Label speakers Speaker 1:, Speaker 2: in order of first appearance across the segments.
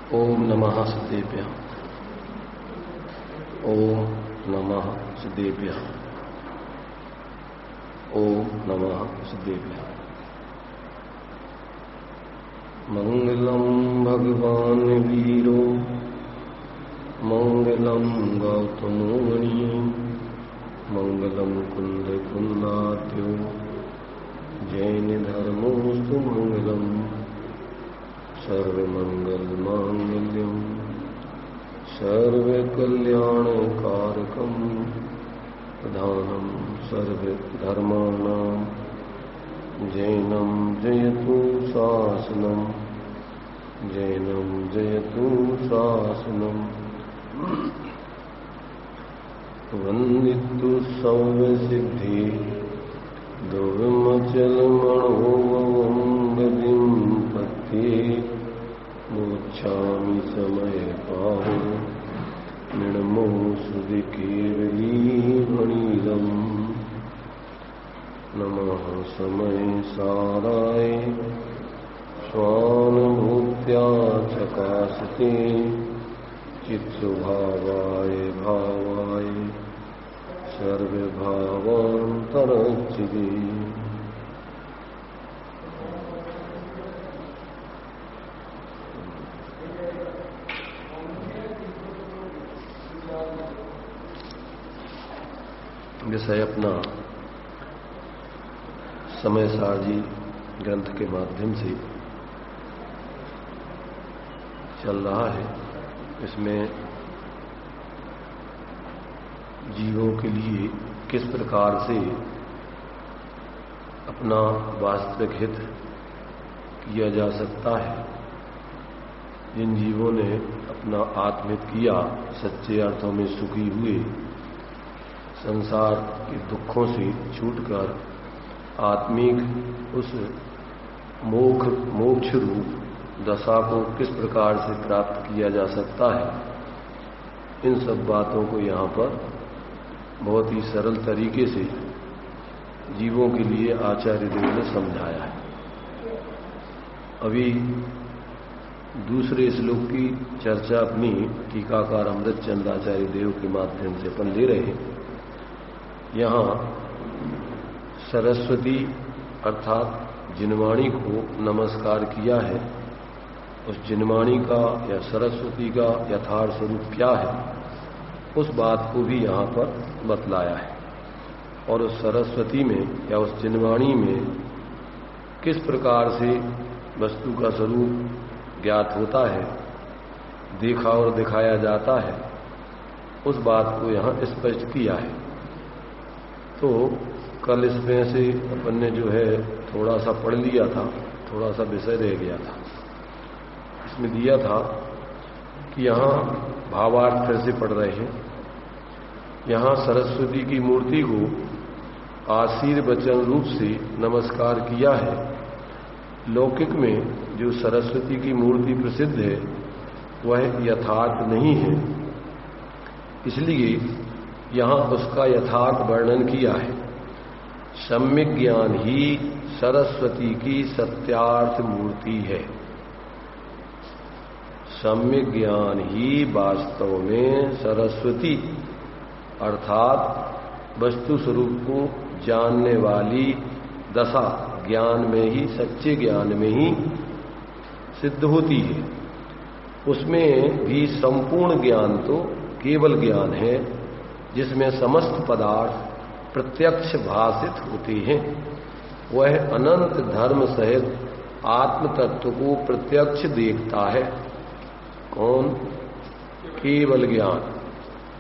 Speaker 1: ओम नमः सिद्धेभ्यः। ओम नमः सिद्धेभ्यः। ओम नमः सिद्धेभ्यः। मंगलम भगवान वीरो मंगलम गौतमो मणि मंगलम कुंद कुंदाद्यो जैन धर्मोस्तु मंगलम सर्वमंगल मांगल्यम सर्वकल्याणकारकम प्रधानम सर्वधर्माणां जैनम जयतु शासनम जैनम जयतु शासनम वंदितु सर्वसिद्धि दुर्मचलमणोऽवंगतिं पत्ये मोक्षामि समय पाहु निर्मो श्रुति केवलीभणीरम् नमः समय साराय स्वानुभूत्या चकाशते चित्स्वभावाय भावाय सर्वभावान्तरच्चिते। विषय अपना समय सारजी ग्रंथ के माध्यम से चल रहा है। इसमें जीवों के लिए किस प्रकार से अपना वास्तविक हित किया जा सकता है। जिन जीवों ने अपना आत्महित किया, सच्चे अर्थों में सुखी हुए, संसार के दुखों से छूटकर आत्मिक उस मोक्ष रूप दशा को किस प्रकार से प्राप्त किया जा सकता है, इन सब बातों को यहाँ पर बहुत ही सरल तरीके से जीवों के लिए आचार्य देव ने समझाया है। अभी दूसरे श्लोक की चर्चा अपनी टीकाकार अमृतचंद आचार्य देव के माध्यम से अपन ले रहे हैं। यहाँ सरस्वती अर्थात जिनवाणी को नमस्कार किया है। उस जिनवाणी का या सरस्वती का यथार्थ स्वरूप क्या है, उस बात को भी यहाँ पर बतलाया है। और उस सरस्वती में या उस जिनवाणी में किस प्रकार से वस्तु का स्वरूप ज्ञात होता है, देखा और दिखाया जाता है, उस बात को यहाँ स्पष्ट किया है। तो कल इसमें से अपन ने जो है थोड़ा सा पढ़ लिया था, थोड़ा सा विषय रह गया था। इसमें दिया था कि यहाँ भावार्थ फिर से पढ़ रहे हैं। यहाँ सरस्वती की मूर्ति को आशीर्वचन रूप से नमस्कार किया है। लौकिक में जो सरस्वती की मूर्ति प्रसिद्ध है वह यथार्थ नहीं है, इसलिए यहाँ उसका यथार्थ वर्णन किया है। सम्यक ज्ञान ही सरस्वती की सत्यार्थ मूर्ति है। सम्यक ज्ञान ही वास्तव में सरस्वती अर्थात वस्तु स्वरूप को जानने वाली दशा ज्ञान में ही, सच्चे ज्ञान में ही सिद्ध होती है। उसमें भी संपूर्ण ज्ञान तो केवल ज्ञान है जिसमें समस्त पदार्थ प्रत्यक्ष भाषित होते हैं। वह अनंत धर्म सहित आत्म तत्व को प्रत्यक्ष देखता है। कौन? केवल ज्ञान।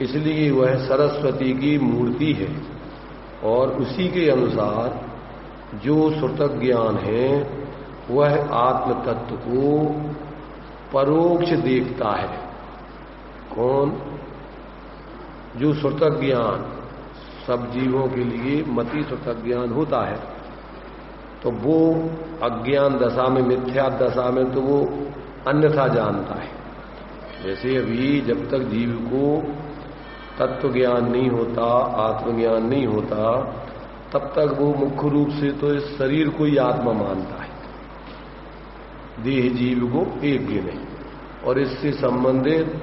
Speaker 1: इसलिए वह सरस्वती की मूर्ति है। और उसी के अनुसार जो श्रुतक ज्ञान है वह आत्म तत्व को परोक्ष देखता है। कौन? जो श्रुतक ज्ञान सब जीवों के लिए मति श्रुतक ज्ञान होता है, तो वो अज्ञान दशा में, मिथ्या दशा में तो वो अन्यथा जानता है। जैसे अभी जब तक जीव को तत्व ज्ञान नहीं होता, आत्मज्ञान नहीं होता, तब तक वो मुख्य रूप से तो इस शरीर को ही आत्मा मानता है, देह जीव को एक नहीं। और इससे संबंधित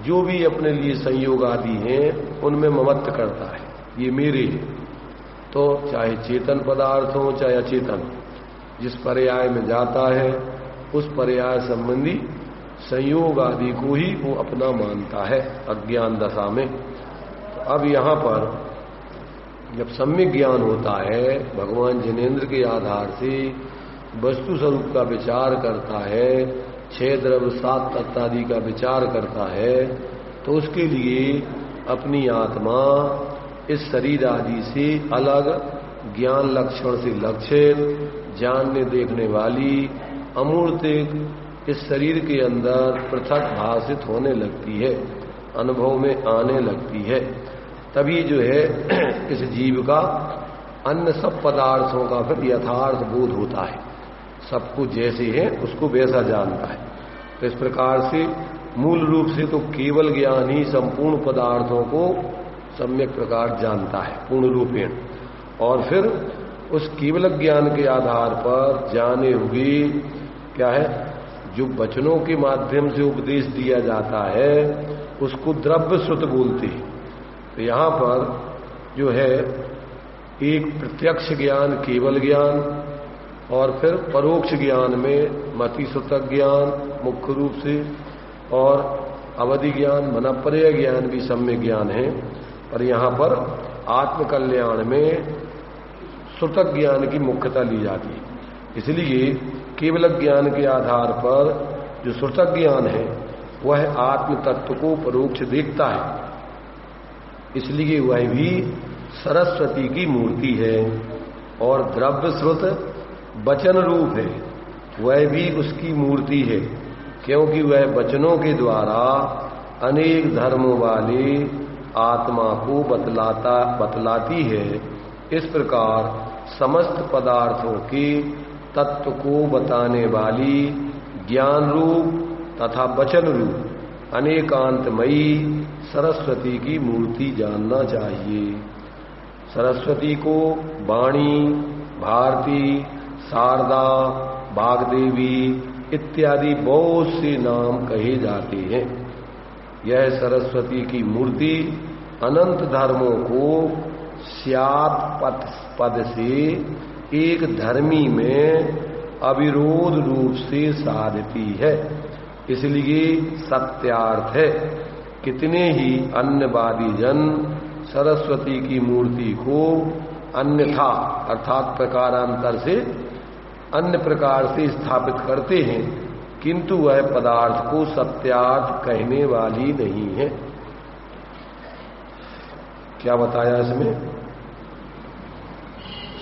Speaker 1: जो भी अपने लिए संयोग आदि हैं उनमें ममत्व करता है, ये मेरे हैं। तो चाहे चेतन पदार्थ हो चाहे अचेतन, जिस पर्याय में जाता है उस पर्याय संबंधी संयोग आदि को ही वो अपना मानता है अज्ञान दशा में। तो अब यहां पर जब सम्यक ज्ञान होता है, भगवान जिनेन्द्र के आधार से वस्तु स्वरूप का विचार करता है, 6 द्रव्य 7 तत्व आदि का विचार करता है, तो उसके लिए अपनी आत्मा इस शरीर आदि से अलग, ज्ञान लक्षण से लक्षित, जानने देखने वाली, अमूर्तिक इस शरीर के अंदर पृथक भाषित होने लगती है, अनुभव में आने लगती है। तभी जो है इस जीव का अन्य सब पदार्थों का फिर यथार्थ बोध होता है, सब कुछ जैसे है उसको वैसा जानता है। तो इस प्रकार से मूल रूप से तो केवल ज्ञान ही संपूर्ण पदार्थों को सम्यक प्रकार जानता है पूर्ण रूपेण, और फिर उस केवल ज्ञान के आधार पर जाने हुए क्या है जो वचनों के माध्यम से उपदेश दिया जाता है उसको द्रव्य श्रुत बोलते हैं। तो यहां पर जो है एक प्रत्यक्ष ज्ञान केवल ज्ञान, और फिर परोक्ष ज्ञान में मति श्रुतक ज्ञान मुख्य रूप से, और अवधि ज्ञान मनपर्य ज्ञान भी सम्यक ज्ञान है। और यहां पर आत्मकल्याण में श्रुतक ज्ञान की मुख्यता ली जाती है। इसलिए केवल ज्ञान के आधार पर जो श्रुतक ज्ञान है वह आत्म तत्व को परोक्ष देखता है, इसलिए वह भी सरस्वती की मूर्ति है। और द्रव्य श्रुत वचन रूप है, वह भी उसकी मूर्ति है, क्योंकि वह वचनों के द्वारा अनेक धर्मों वाले आत्मा को बतलाती है। इस प्रकार समस्त पदार्थों के तत्व को बताने वाली ज्ञान रूप तथा वचन रूप अनेकांतमयी सरस्वती की मूर्ति जानना चाहिए। सरस्वती को वाणी, भारती, शारदा, भागदेवी इत्यादि बहुत से नाम कहे जाते हैं। यह सरस्वती की मूर्ति अनंत धर्मों को स्यात् पद से एक धर्मी में अविरोध रूप से साधती है, इसलिए सत्यार्थ है। कितने ही अन्यवादी जन सरस्वती की मूर्ति को अन्यथा अर्थात प्रकारांतर से अन्य प्रकार से स्थापित करते हैं, किंतु वह पदार्थ को सत्यार्थ कहने वाली नहीं है। क्या बताया इसमें?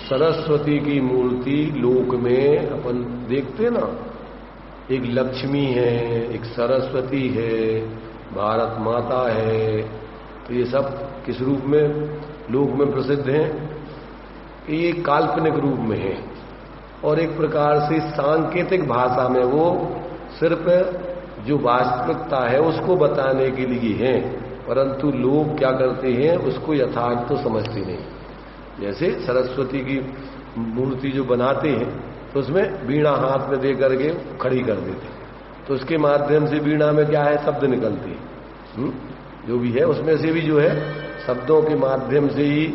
Speaker 1: सरस्वती की मूर्ति लोक में अपन देखते ना, एक लक्ष्मी है, एक सरस्वती है, भारत माता है, तो ये सब किस रूप में लोक में प्रसिद्ध हैं? ये काल्पनिक रूप में है, और एक प्रकार से सांकेतिक भाषा में वो सिर्फ जो वास्तविकता है उसको बताने के लिए है, परंतु लोग क्या करते हैं उसको यथार्थ तो समझते नहीं। जैसे सरस्वती की मूर्ति जो बनाते हैं तो उसमें वीणा हाथ में दे करके खड़ी कर देते, तो उसके माध्यम से वीणा में क्या है शब्द निकलते हैं, जो भी है उसमें से भी जो है शब्दों के माध्यम से ही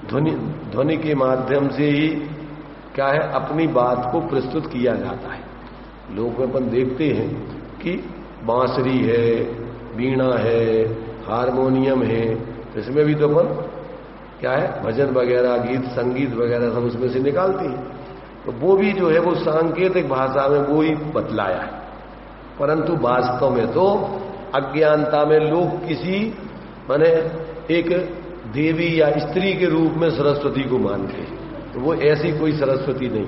Speaker 1: ध्वनि के माध्यम से ही क्या है अपनी बात को प्रस्तुत किया जाता है। लोग में अपन देखते हैं कि बांसुरी है, वीणा है, हारमोनियम है, तो इसमें भी तो अपन क्या है भजन वगैरह गीत संगीत वगैरह सब उसमें से निकालते हैं, तो वो भी जो है वो सांकेतिक भाषा में वो ही बतलाया है, परंतु वास्तव में तो अज्ञानता में लोग किसी माने एक देवी या स्त्री के रूप में सरस्वती को मानते हैं, तो वो ऐसी कोई सरस्वती नहीं,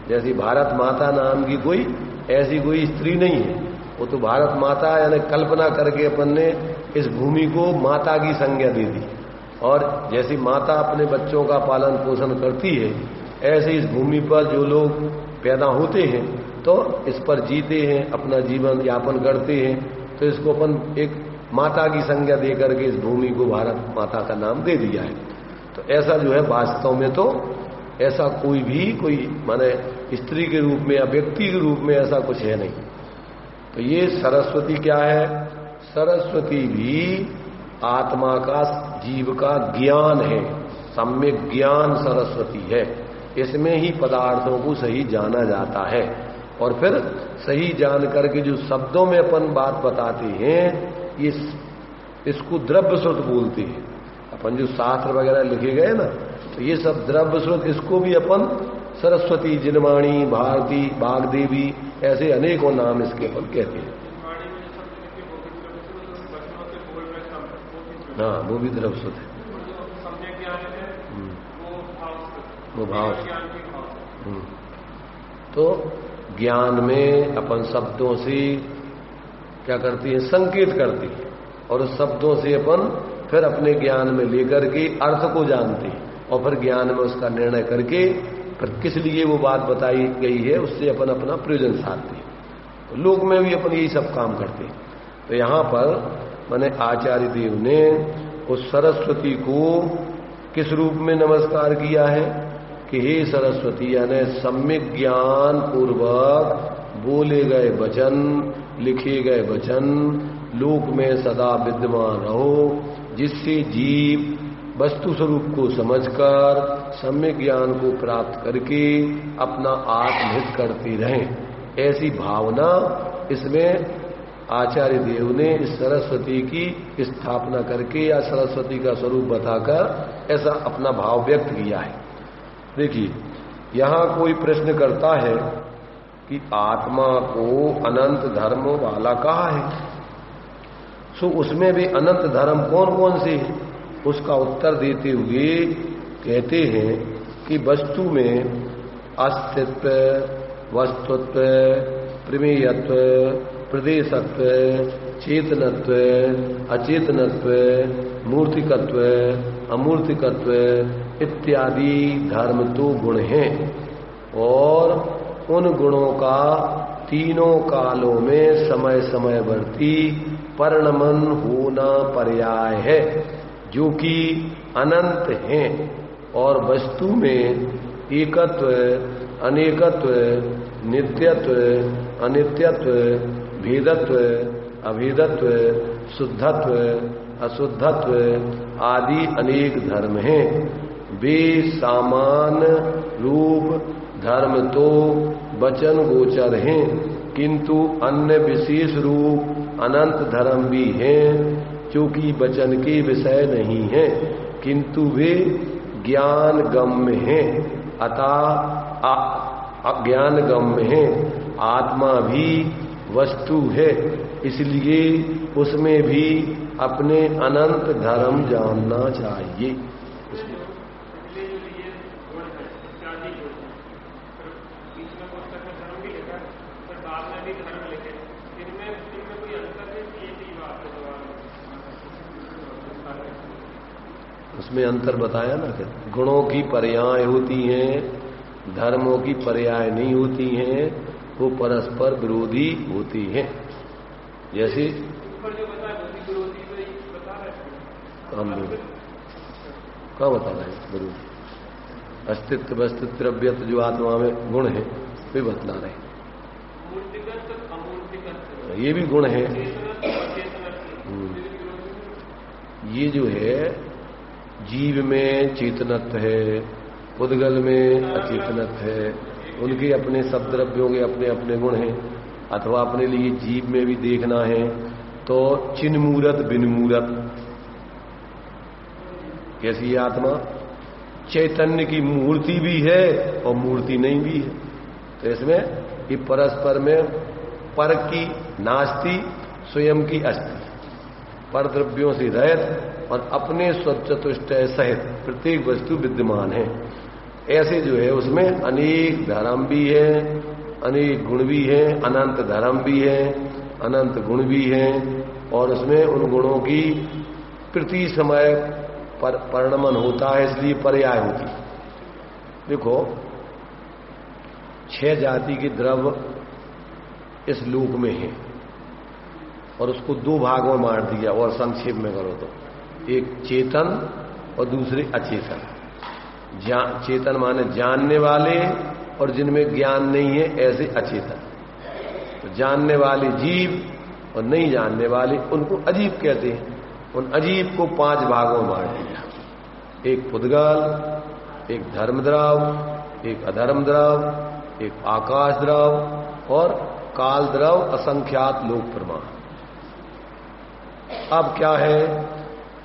Speaker 1: जैसी भारत माता नाम की कोई ऐसी कोई स्त्री नहीं है। वो तो भारत माता यानी कल्पना करके अपन ने इस भूमि को माता की संज्ञा दे दी, और जैसी माता अपने बच्चों का पालन पोषण करती है, ऐसे इस भूमि पर जो लोग पैदा होते हैं तो इस पर जीते हैं, अपना जीवन यापन करते हैं, तो इसको अपन एक माता की संज्ञा दे करके इस भूमि को भारत माता का नाम दे दिया है। तो ऐसा जो है वास्तव में तो ऐसा कोई माने स्त्री के रूप में या व्यक्ति के रूप में ऐसा कुछ है नहीं। तो ये सरस्वती क्या है? सरस्वती भी आत्मा का, जीव का ज्ञान है, सम्यक ज्ञान सरस्वती है। इसमें ही पदार्थों को सही जाना जाता है और फिर सही जान करके जो शब्दों में अपन बात बताते हैं, ये इसको द्रव्य श्रुत बोलते हैं। अपन जो शास्त्र वगैरह लिखे गए ना, तो ये सब द्रव्य श्रुत, इसको भी अपन सरस्वती, जिनवाणी, भारती, बागदेवी, ऐसे अनेकों नाम इसके अपन कहते हैं। हाँ, वो भी द्रव्य श्रुत है, वो भाव। तो ज्ञान में अपन शब्दों से क्या करती है? संकेत करती है, और उस शब्दों से अपन फिर अपने ज्ञान में लेकर के अर्थ को जानते हैं, और फिर ज्ञान में उसका निर्णय करके फिर किस लिए वो बात बताई गई है उससे अपन अपना प्रयोजन साधते हैं। तो लोक में भी अपन यही सब काम करते हैं। तो यहां पर मैंने आचार्य देव ने उस सरस्वती को किस रूप में नमस्कार किया है कि हे सरस्वती, यानी सम्यक ज्ञान पूर्वक बोले गए वचन, लिखे गए वचन लोक में सदा विद्यमान रहो, जिससे जीव वस्तु स्वरूप को समझकर सम्यक ज्ञान को प्राप्त करके अपना आत्महित करती रहें। ऐसी भावना इसमें आचार्य देव ने इस सरस्वती की स्थापना करके या सरस्वती का स्वरूप बताकर ऐसा अपना भाव व्यक्त किया है। देखिए, यहां कोई प्रश्न करता है कि आत्मा को अनंत धर्म वाला कहा है, सो उसमें भी अनंत धर्म कौन कौन से हैं? उसका उत्तर देते हुए कहते हैं कि वस्तु में अस्तित्व, वस्तुत्व, प्रमेयत्व, प्रदेशत्व, चेतनत्व, अचेतनत्व, मूर्तिकत्व, अमूर्तिकत्व इत्यादि धर्म तो गुण हैं, और उन गुणों का तीनों कालों में समय समयवर्ती परिणमन होना पर्याय है, जो कि अनंत हैं, और वस्तु में एकत्व, अनेकत्व, नित्यत्व, अनित्यत्व, भेदत्व, अभेदत्व, शुद्धत्व, अशुद्धत्व आदि अनेक धर्म हैं। वे सामान्य रूप धर्म तो वचन गोचर हैं, किंतु अन्य विशेष रूप अनंत धर्म भी हैं, क्योंकि वचन के विषय नहीं है, किंतु वे ज्ञान गम्य हैं। अतः ज्ञान गम्य हैं। आत्मा भी वस्तु है, इसलिए उसमें भी अपने अनंत धर्म जानना चाहिए। उसमें अंतर बताया ना कि गुणों की पर्याय होती हैं, धर्मों की पर्याय नहीं होती हैं, वो परस्पर विरोधी होती हैं। जैसे क्या बता रहे हैं? विरोधी अस्तित्व, वस्तुत्व, द्रव्यत्व जो आत्मा में गुण है वे बतला रहे हैं। ये भी गुण है। ये जो है जीव में चेतनत्व है, उद्गल में अचेतनत्व है, उनके अपने सब द्रव्यों के अपने अपने गुण हैं। अथवा अपने लिए जीव में भी देखना है तो चिन्मूरत बिनमूरत, कैसी आत्मा चैतन्य की मूर्ति भी है और मूर्ति नहीं भी है। तो इसमें ये परस्पर में पर की नास्ति, स्वयं की अस्ति, पर द्रव्यों से रहित और अपने स्वचतुष्टय सहित प्रत्येक वस्तु विद्यमान है। ऐसे जो है उसमें अनेक धर्म भी है, अनेक गुण भी है, अनंत धर्म भी है, अनंत गुण भी है, और उसमें उन गुणों की प्रति समय परिणमन होता है, इसलिए पर्याय होती है। देखो 6 जाति के द्रव्य इस लोक में है, और उसको 2 भागों में बांट दिया, और संक्षेप में करो तो एक चेतन और दूसरे अचेतन। चेतन माने जानने वाले, और जिनमें ज्ञान नहीं है ऐसे अचेतन। तो जानने वाले जीव और नहीं जानने वाले उनको अजीब कहते हैं। उन अजीब को 5 भागों में बांट दिया। एक पुद्गल, एक धर्मद्रव, एक अधर्मद्रव, एक आकाश द्रव और काल द्रव असंख्यात लोक प्रमाण। अब क्या है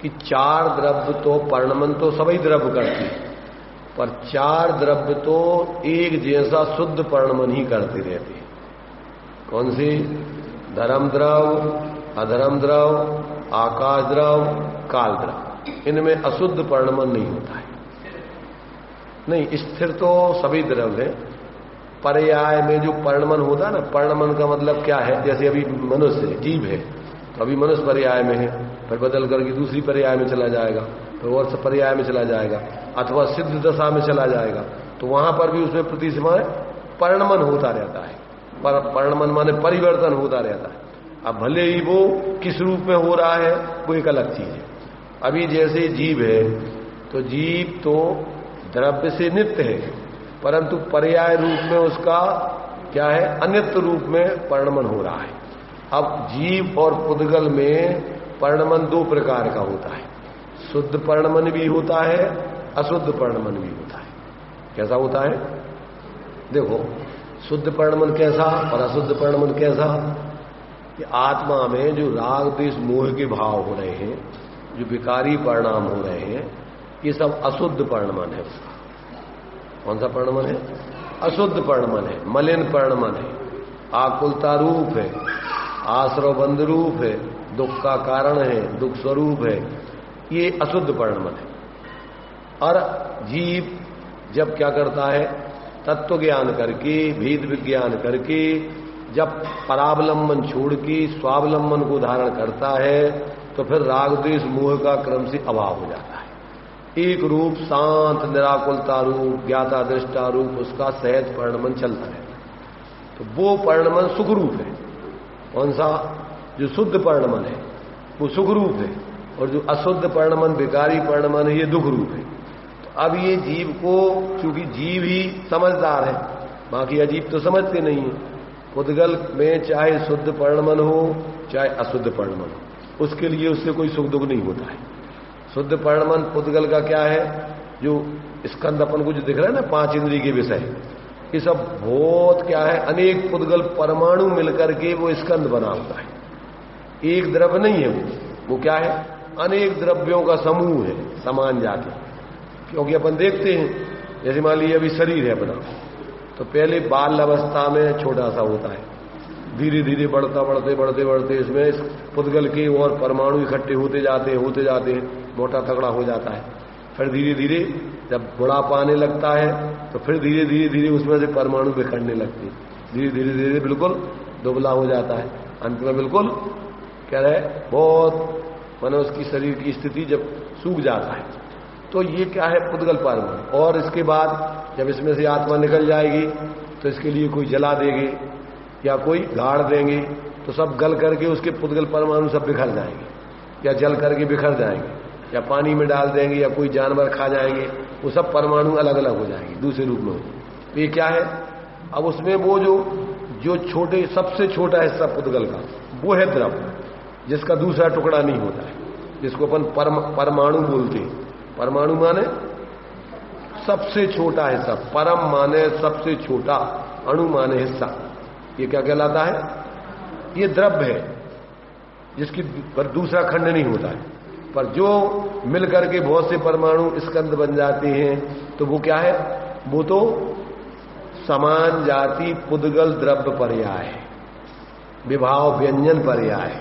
Speaker 1: कि 4 द्रव्य तो पर्णमन तो सभी द्रव्य करती है, पर 4 द्रव्य तो एक जैसा शुद्ध पर्णमन ही करते रहते हैं। कौन सी? धर्म द्रव, अधर्म द्रव, आकाश द्रव, काल द्रव। इनमें अशुद्ध पर्णमन नहीं होता है। नहीं, स्थिर तो सभी द्रव्य है। पर्याय में जो पर्णमन होता है ना, पर्णमन का मतलब क्या है? जैसे अभी मनुष्य जीव है तो अभी मनुष्य पर्याय में है, फिर बदल करके दूसरी पर्याय में चला जाएगा, फिर और पर्याय में चला जाएगा, अथवा सिद्ध दशा में चला जाएगा, तो वहां पर भी उसमें प्रति समय पर्णमन होता रहता है। पर पर्णमन माने परिवर्तन होता रहता है। अब भले ही वो किस रूप में हो रहा है वो एक अलग चीज है। अभी जैसे जीव है तो जीव तो द्रव्य से नित्य है, परंतु पर्याय रूप में उसका क्या है? अनित्य रूप में पर्णमन हो रहा है। अब जीव और पुद्गल में पर्णमन 2 प्रकार का होता है। शुद्ध पर्णमन भी होता है, अशुद्ध पर्णमन भी होता है। कैसा होता है? देखो, शुद्ध पर्णमन कैसा और अशुद्ध पर्णमन कैसा? कि आत्मा में जो राग द्वेष मोह के भाव हो रहे हैं, जो विकारी परिणाम हो रहे हैं, ये सब अशुद्ध पर्णमन है उसका। कौन सा पर्णमन है? अशुद्ध पर्णमन है, मलिन पर्णमन है, आकुलता रूप है, आश्रव बंध रूप है, दुख का कारण है, दुख स्वरूप है, ये अशुद्ध पर्णमन है। और जीव जब क्या करता है? तत्व ज्ञान करके, भेद विज्ञान करके, जब परावलंबन छोड़ के स्वावलंबन को धारण करता है तो फिर राग द्वेष मोह का क्रम से अभाव हो जाता है। एक रूप शांत निराकुलता रूप, ज्ञाता दृष्टा रूप उसका सहज पर्णमन चलता है। तो वो पर्णमन सुख रूप है। कौन सा? जो शुद्ध पर्णमन है वो सुख रूप है, और जो अशुद्ध पर्णमन विकारी पर्णमन है ये दुख रूप है। तो अब ये जीव को, चूंकि जीव ही समझदार है, बाकी अजीब तो समझते नहीं है। पुद्गल में चाहे शुद्ध पर्णमन हो चाहे अशुद्ध पर्णमन हो, उसके लिए उससे कोई सुख दुख नहीं होता है। शुद्ध पर्णमन पुद्गल का क्या है? जो स्कंद अपन को जो दिख रहा है ना, 5 इंद्रिय के विषय, ये सब बहुत क्या है? अनेक पुद्गल परमाणु मिलकर के वो स्कंद बना होता है। एक द्रव्य नहीं है वो क्या है? अनेक द्रव्यों का समूह है, समान जाके। क्योंकि अपन देखते हैं, जैसे मान लीजिए अभी शरीर है अपना, तो पहले बाल अवस्था में छोटा सा होता है, धीरे धीरे बढ़ते इसमें इस पुद्गल के और परमाणु इकट्ठे होते जाते हैं, मोटा तगड़ा हो जाता है। फिर धीरे धीरे जब बुढ़ापा आने लगता है तो फिर धीरे धीरे उसमें से परमाणु बिखरने लगते हैं, धीरे बिल्कुल दुबला हो जाता है, अंत में बिल्कुल क्या है? बहुत मानो उसकी शरीर की स्थिति जब सूख जाता है। तो ये क्या है? पुद्गल परमाणु। और इसके बाद जब इसमें से आत्मा निकल जाएगी तो इसके लिए कोई जला देंगे या कोई गाड़ देंगे, तो सब गल करके उसके पुद्गल परमाणु सब बिखर जाएंगे, या जल करके बिखर जाएंगे, या पानी में डाल देंगे, या कोई जानवर खा जाएंगे, वो सब परमाणु अलग अलग हो जाएंगे, दूसरे रूप में। तो ये क्या है? अब उसमें वो जो छोटे, सबसे छोटा हिस्सा पुद्गल का वो है द्रव्य, जिसका दूसरा टुकड़ा नहीं होता है, जिसको अपन परमाणु बोलते हैं। परमाणु माने सबसे छोटा हिस्सा, परम माने सबसे छोटा, अणु माने हिस्सा। ये क्या कहलाता है? ये द्रव्य है जिसकी पर दूसरा खंड नहीं होता है, पर जो मिलकर के बहुत से परमाणु स्कंद बन जाते हैं तो वो क्या है? वो तो समान जाति पुद्गल द्रव्य पर्याय है, विभाव व्यंजन पर्याय।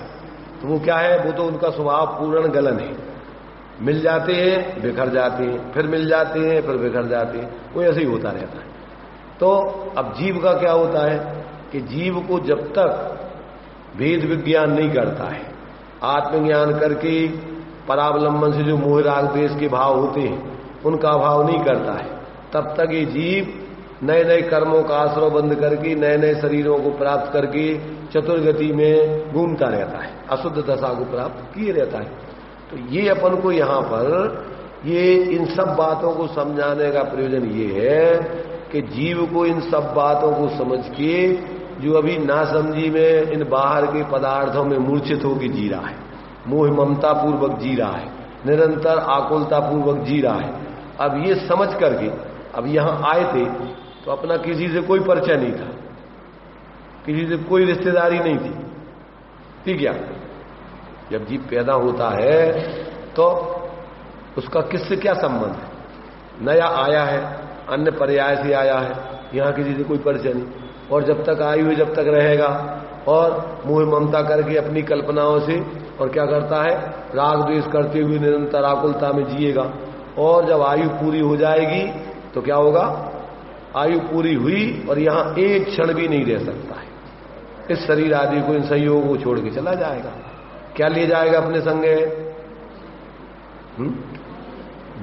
Speaker 1: तो वो क्या है? वो तो उनका स्वभाव पूर्ण गलन है, मिल जाते हैं बिखर जाते हैं, फिर मिल जाते हैं फिर बिखर जाते हैं, वो ऐसे ही होता रहता है। तो अब जीव का क्या होता है कि जीव को जब तक भेद विज्ञान नहीं करता है, आत्मज्ञान करके परावलंबन से जो मोह राग द्वेष के भाव होते हैं उनका भाव नहीं करता है, तब तक ये जीव नए नए कर्मों का आश्रय बंद करके नए नए शरीरों को प्राप्त करके चतुर्गति में घूमता रहता है, अशुद्ध दशा को प्राप्त किए रहता है। तो ये अपन को यहां पर ये इन सब बातों को समझाने का प्रयोजन ये है कि जीव को इन सब बातों को समझ के जो अभी नासमझी में इन बाहर के पदार्थों में मूर्छित होकर जी रहा है, मोह ममता पूर्वक जी रहा है, निरंतर आकुलता पूर्वक जी रहा है। अब ये समझ करके अब यहां आए थे तो अपना किसी से कोई परिचय नहीं था, किसी से कोई रिश्तेदारी नहीं थी, ठीक है। जब जीव पैदा होता है तो उसका किससे क्या संबंध है? नया आया है, अन्य पर्याय से आया है, यहां किसी से कोई परिचय नहीं। और जब तक आयु जब तक रहेगा और मोह ममता करके अपनी कल्पनाओं से और क्या करता है, राग द्वेष करते हुए निरंतर आकुलता में जिएगा। और जब आयु पूरी हो जाएगी तो क्या होगा, आयु पूरी हुई और यहां एक क्षण भी नहीं रह सकता है, इस शरीर आदि को, इन संयोगों को छोड़ के चला जाएगा। क्या ले जाएगा अपने संगे?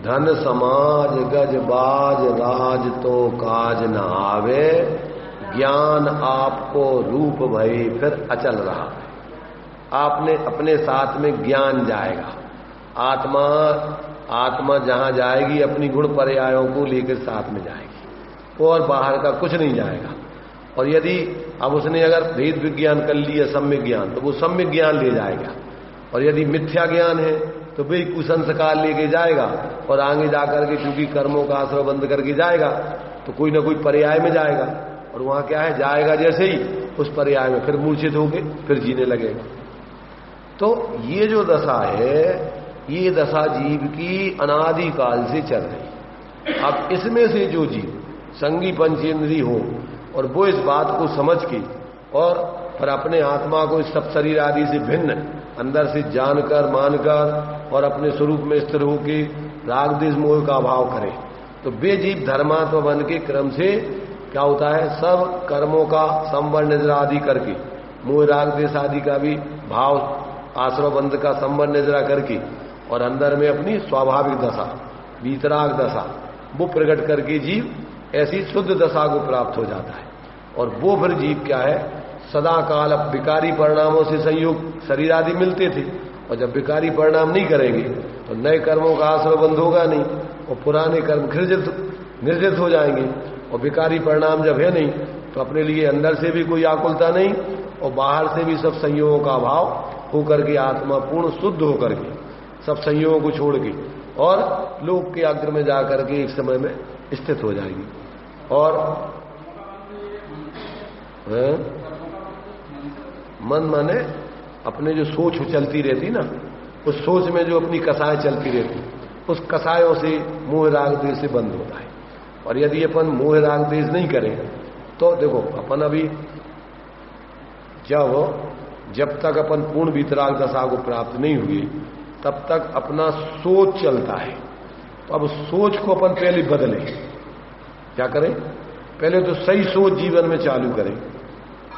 Speaker 1: धन समाज गज बाज राज तो काज न आवे, ज्ञान आपको रूप भई फिर अचल रहा है। आपने अपने साथ में ज्ञान जाएगा, आत्मा जहां जाएगी अपनी गुण पर्यायों को लेकर साथ में जाएगी और बाहर का कुछ नहीं जाएगा। और यदि अब उसने अगर भेद विज्ञान कर लिया, सम्यक ज्ञान, तो वो सम्यक ज्ञान ले जाएगा। और यदि मिथ्या ज्ञान है तो वे कुसंस्कार लेके जाएगा और आगे जाकर के चूंकि कर्मों का आश्रय बंद करके जाएगा तो कोई ना कोई पर्याय में जाएगा। और वहां क्या है, जाएगा जैसे ही उस पर्याय में फिर मूर्छित होके फिर जीने लगेगा। तो ये जो दशा है, ये दशा जीव की अनादि काल से चल रही। अब इसमें से जो जीव संगी पंचेंद्री हो और वो इस बात को समझ के और फिर अपने आत्मा को इस सब शरीर आदि से भिन्न अंदर से जानकर मानकर और अपने स्वरूप में स्थिर होकर राग द्वेष मोह का अभाव करे, तो वे जीव धर्मात्मा बन के क्रम से क्या होता है, सब कर्मों का संवरण निद्रा आदि करके, मोह राग द्वेष आदि का भी भाव आश्रय बंध का संवरण निद्रा करके और अंदर में अपनी स्वाभाविक दशा वीतराग दशा वो प्रकट करके जीव ऐसी शुद्ध दशा को प्राप्त हो जाता है। और वो फिर जीव क्या है, सदा काल अब विकारी परिणामों से संयोग शरीर आदि मिलते थे, और जब विकारी परिणाम नहीं करेंगे तो नए कर्मों का आश्रय बंद होगा नहीं और पुराने कर्म निर्जित हो जाएंगे। और विकारी परिणाम जब है नहीं तो अपने लिए अंदर से भी कोई आकुलता नहीं और बाहर से भी सब संयोगों का अभाव होकर के आत्मा पूर्ण शुद्ध होकर के सब संयोगों को छोड़ के और लोक के अग्र में जाकर के एक समय में स्थित हो जाएगी। और मन माने अपने जो सोच चलती रहती ना, उस सोच में जो अपनी कसाएं चलती रहती, उस कसायों से मोह राग द्वेष से बंद होता है। और यदि अपन मोह राग द्वेष नहीं करें तो देखो अपन अभी जब तक अपन पूर्ण वितराग दशा को प्राप्त नहीं हुए तब तक अपना सोच चलता है। तो अब सोच को अपन पहले बदलें। क्या करें? पहले तो सही सोच जीवन में चालू करें।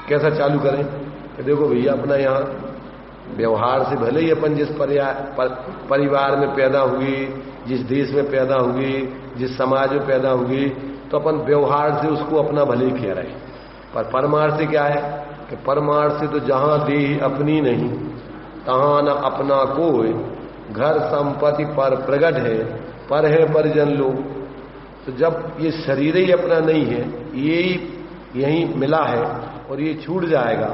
Speaker 1: कैसा चालू करें कि देखो भैया, अपना यहां व्यवहार से भले ही अपन जिस परिवार में पैदा हुए, जिस देश में पैदा हुए, जिस समाज में पैदा हुए, तो अपन व्यवहार से उसको अपना भले ही कह रहे। पर परमार्थ से क्या है कि परमार्थ से तो जहां देह अपनी नहीं तहां न अपना कोई, घर संपत्ति पर प्रगट है, पर है परिजन लोग। तो जब ये शरीर ही अपना नहीं है, यही मिला है और ये छूट जाएगा,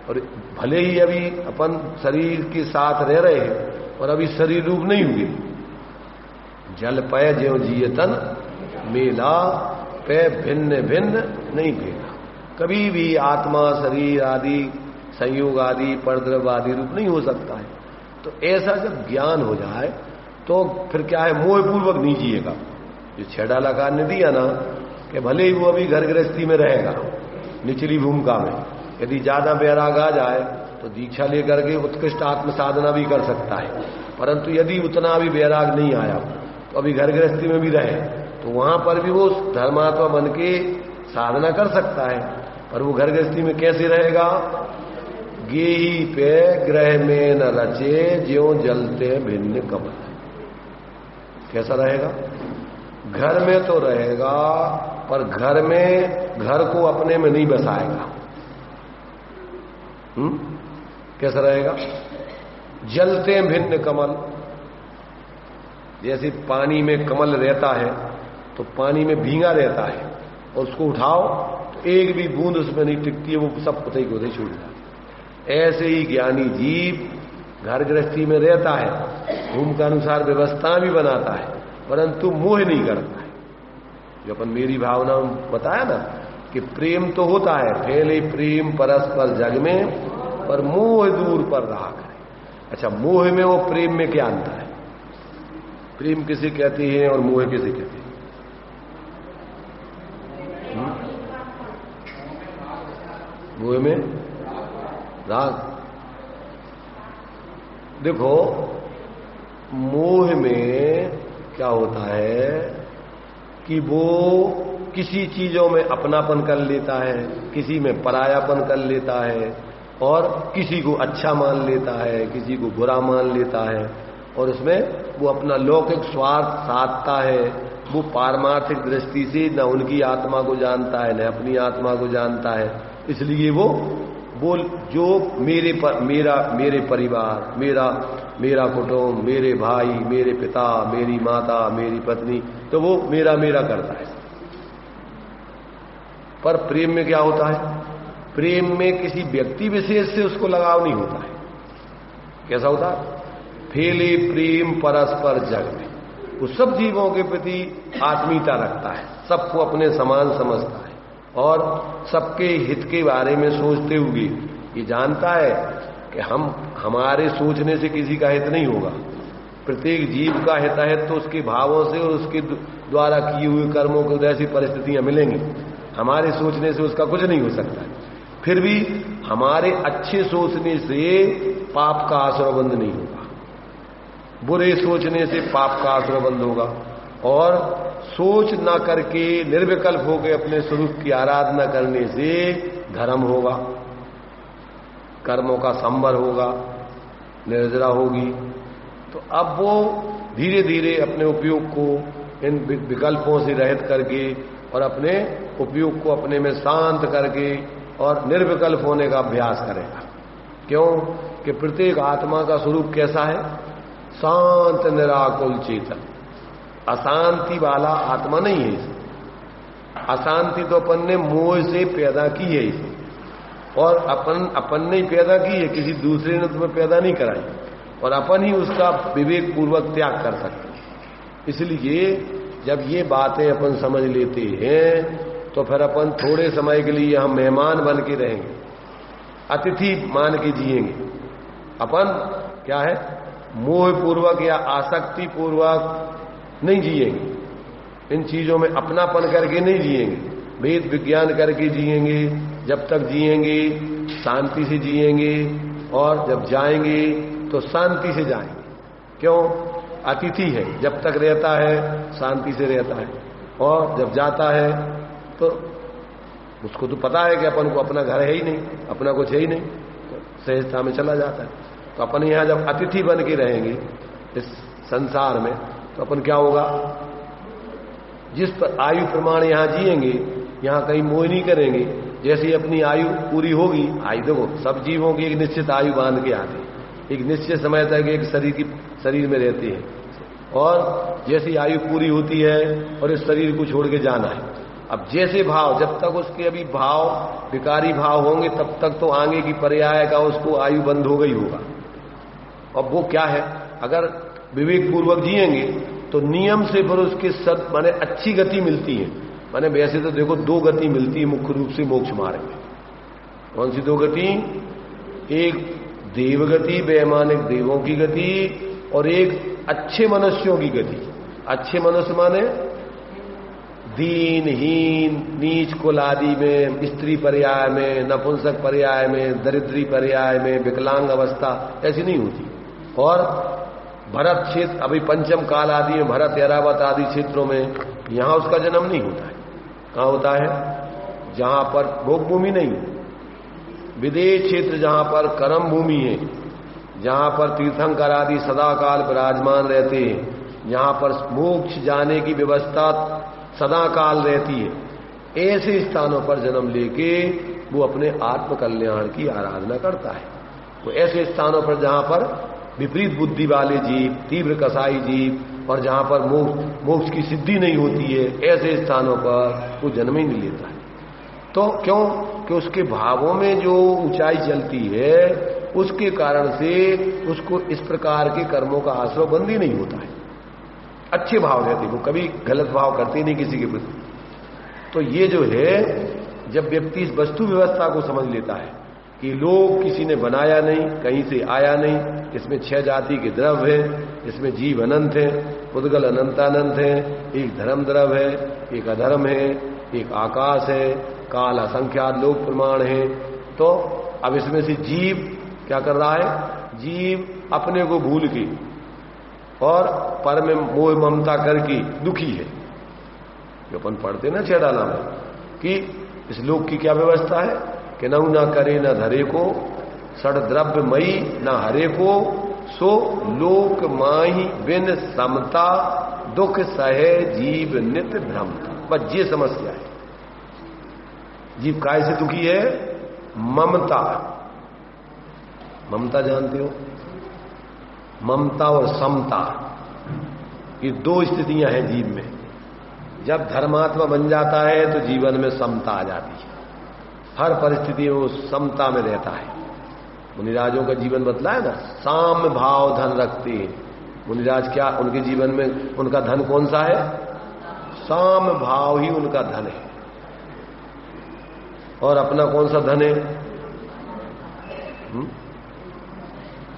Speaker 1: और भले ही अभी अपन शरीर के साथ रह रहे हैं और अभी शरीर रूप नहीं हुए, जल पय ज्यों जियतन मेला पे भिन्न भिन्न नहीं भेला। कभी भी आत्मा शरीर आदि संयोग आदि परद्रव आदि रूप नहीं हो सकता है। तो ऐसा जब ज्ञान हो जाए तो फिर क्या है, मोहपूर्वक नहीं जिएगा। जो छेड़ालाकार ने दिया ना कि भले ही वो अभी घर गृहस्थी में रहेगा निचली भूमिका में, यदि ज्यादा वैराग आ जाए तो दीक्षा लेकर के उत्कृष्ट आत्म साधना भी कर सकता है। परंतु यदि उतना भी वैराग नहीं आया तो अभी घर गृहस्थी में भी रहे तो वहां पर भी वो धर्मात्मा बन के साधना कर सकता है। पर वो घर गृहस्थी में कैसे रहेगा? गेही पे ग्रह में न रचे ज्यों जलते भिन्न कमल। कैसा रहेगा? घर में तो रहेगा पर घर को अपने में नहीं बसाएगा। कैसा रहेगा? जलते भिन्न कमल। जैसे पानी में कमल रहता है तो पानी में भींगा रहता है और उसको उठाओ तो एक भी बूंद उसमें नहीं टिकती है, वो सब पुतई को छूट जाता। ऐसे ही ज्ञानी जीव घर गृहस्थी में रहता है, धूम के अनुसार व्यवस्था भी बनाता है, परंतु मोह नहीं करता है। जो अपन मेरी भावना बताया ना कि प्रेम तो होता है, फैले प्रेम परस्पर जग में, पर मोह दूर पर रहा करे। अच्छा, मोह में वो प्रेम में क्या अंतर है? प्रेम किसे कहते हैं और मोह किसे कहते हैं? मोह में राग। देखो, मोह में क्या होता है कि वो किसी चीजों में अपनापन कर लेता है, किसी में परायापन कर लेता है, और किसी को अच्छा मान लेता है, किसी को बुरा मान लेता है, और उसमें वो अपना लौकिक स्वार्थ साधता है। वो पारमार्थिक दृष्टि से न उनकी आत्मा को जानता है, न अपनी आत्मा को जानता है। इसलिए वो जो मेरे परिवार, मेरा कुटुंब, मेरे भाई, मेरे पिता, मेरी माता, मेरी पत्नी, तो वो मेरा करता है। पर प्रेम में क्या होता है? प्रेम में किसी व्यक्ति विशेष से उसको लगाव नहीं होता है। कैसा होता है? फैले प्रेम परस्पर जग में, वो सब जीवों के प्रति आत्मीयता रखता है, सबको अपने समान समझता है, और सबके हित के बारे में सोचते हुए ये जानता है कि हमारे सोचने से किसी का हित नहीं होगा। प्रत्येक जीव का हित है तो उसके भावों से और उसके द्वारा किए हुए कर्मों को ऐसी परिस्थितियां मिलेंगी। हमारे सोचने से उसका कुछ नहीं हो सकता है। फिर भी हमारे अच्छे सोचने से पाप का आश्रयबंध नहीं होगा, बुरे सोचने से पाप का आश्रयबंध होगा, और सोच ना करके निर्विकल्प होकर अपने स्वरूप की आराधना करने से धर्म होगा, कर्मों का संवर होगा, निर्जरा होगी। तो अब वो धीरे धीरे अपने उपयोग को इन विकल्पों से रहित करके और अपने उपयोग को अपने में शांत करके और निर्विकल्प होने का अभ्यास करेगा। क्यों? कि प्रत्येक आत्मा का स्वरूप कैसा है? शांत निराकुल चेतन। अशांति वाला आत्मा नहीं है इसे। अशांति तो अपन ने मोह से पैदा की है इसे, और अपन ने पैदा की है, किसी दूसरे ने तुम्हें पैदा नहीं कराई, और अपन ही उसका विवेक पूर्वक त्याग कर सकते हैं। इसलिए जब ये बातें अपन समझ लेते हैं तो फिर अपन थोड़े समय के लिए हम मेहमान बन के रहेंगे, अतिथि मान के जिएंगे। अपन क्या है? मोह पूर्वक या आसक्ति पूर्वक नहीं जिएंगे, इन चीजों में अपनापन करके नहीं जिएंगे, वेद विज्ञान करके जिएंगे। जब तक जिएंगे शांति से जिएंगे, और जब जाएंगे तो शांति से जाएंगे। क्यों? अतिथि है, जब तक रहता है शांति से रहता है, और जब जाता है तो उसको तो पता है कि अपन को अपना घर है ही नहीं, अपना कुछ है ही नहीं, तो सहजता में चला जाता है। तो अपन यहां जब अतिथि बन के रहेंगे इस संसार में, तो अपन क्या होगा? जिस पर आयु प्रमाण यहां जिएंगे, यहां कहीं मोह नहीं करेंगे। जैसे अपनी आयु पूरी होगी, आयु देखो सब जीवों की एक निश्चित आयु बांध के आते हैं, एक निश्चित समय तक एक शरीर में रहते हैं, और जैसी आयु पूरी होती है और इस शरीर को छोड़ के जाना है। अब जैसे भाव, जब तक उसके अभी भाव विकारी भाव होंगे, तब तक तो आगे की पर्याय का उसको आयु बंद हो गई होगा। अब वो क्या है? अगर विवेक पूर्वक जिएंगे तो नियम से फिर उसके माने अच्छी गति मिलती है। माने वैसे तो देखो दो गति मिलती है मुख्य रूप से मोक्ष मार्ग में। कौन सी दो गति? एक देवगति, वैमानिक देवों की गति, और एक अच्छे मनुष्यों की गति। अच्छे मनुष्य माने दीनहीन, नीच कुल आदि में, स्त्री पर्याय में, नपुंसक पर्याय में, दरिद्री पर्याय में, विकलांग अवस्था ऐसी नहीं होती। और भरत क्षेत्र, अभी पंचम काल आदि में, भरत ऐरावत आदि क्षेत्रों में यहां उसका जन्म नहीं होता है। कहां होता है? जहां पर भोग भूमि नहीं, विदेश क्षेत्र जहां पर कर्म भूमि है, जहां पर तीर्थंकर आदि सदा काल विराजमान रहते हैं, जहां पर मोक्ष जाने की व्यवस्था सदा काल रहती है, ऐसे स्थानों पर जन्म लेके वो अपने आत्म कल्याण की आराधना करता है। तो ऐसे स्थानों पर जहां पर विपरीत बुद्धि वाले जीव, तीव्र कसाई जीव, और जहां पर मोक्ष की सिद्धि नहीं होती है, ऐसे स्थानों पर वो जन्म ही नहीं लेता है। तो क्यों कि उसके भावों में जो ऊंचाई चलती है उसके कारण से उसको इस प्रकार के कर्मों का आश्रय बंदी नहीं होता है। अच्छे भाव रहते, वो कभी गलत भाव करते नहीं किसी के प्रति। तो ये जो है, जब व्यक्ति इस वस्तु व्यवस्था को समझ लेता है कि लोग किसी ने बनाया नहीं, कहीं से आया नहीं, इसमें 6 जाति के द्रव्य है, इसमें जीव अनंत है, उद्गल अनंतानंत है, एक धर्म द्रव्य है, एक अधर्म है, एक आकाश है, काल असंख्यात लोक प्रमाण है। तो अब इसमें से जीव क्या कर रहा है? जीव अपने को भूल के और पर में मोह ममता करके दुखी है। जो अपन पढ़ते ना 6 डाला में कि इस लोक की क्या व्यवस्था है कि नहु ना करे न धरे को, सड़ द्रव्य मई न हरे को, सो लोक माही बिन समता, दुख सहे जीव नित भ्रमता। बस ये समस्या है। जीव काय से दुखी है? ममता। ममता जानते हो? ममता और समता, ये 2 स्थितियां हैं जीव में। जब धर्मात्मा बन जाता है तो जीवन में समता आ जाती है, हर परिस्थिति में वो समता में रहता है। मुनिराजों का जीवन बतला है ना, साम्य भाव धन रखते हैं। मुनिराज क्या उनके जीवन में उनका धन कौन सा है? साम्य भाव ही उनका धन है। और अपना कौन सा धन है?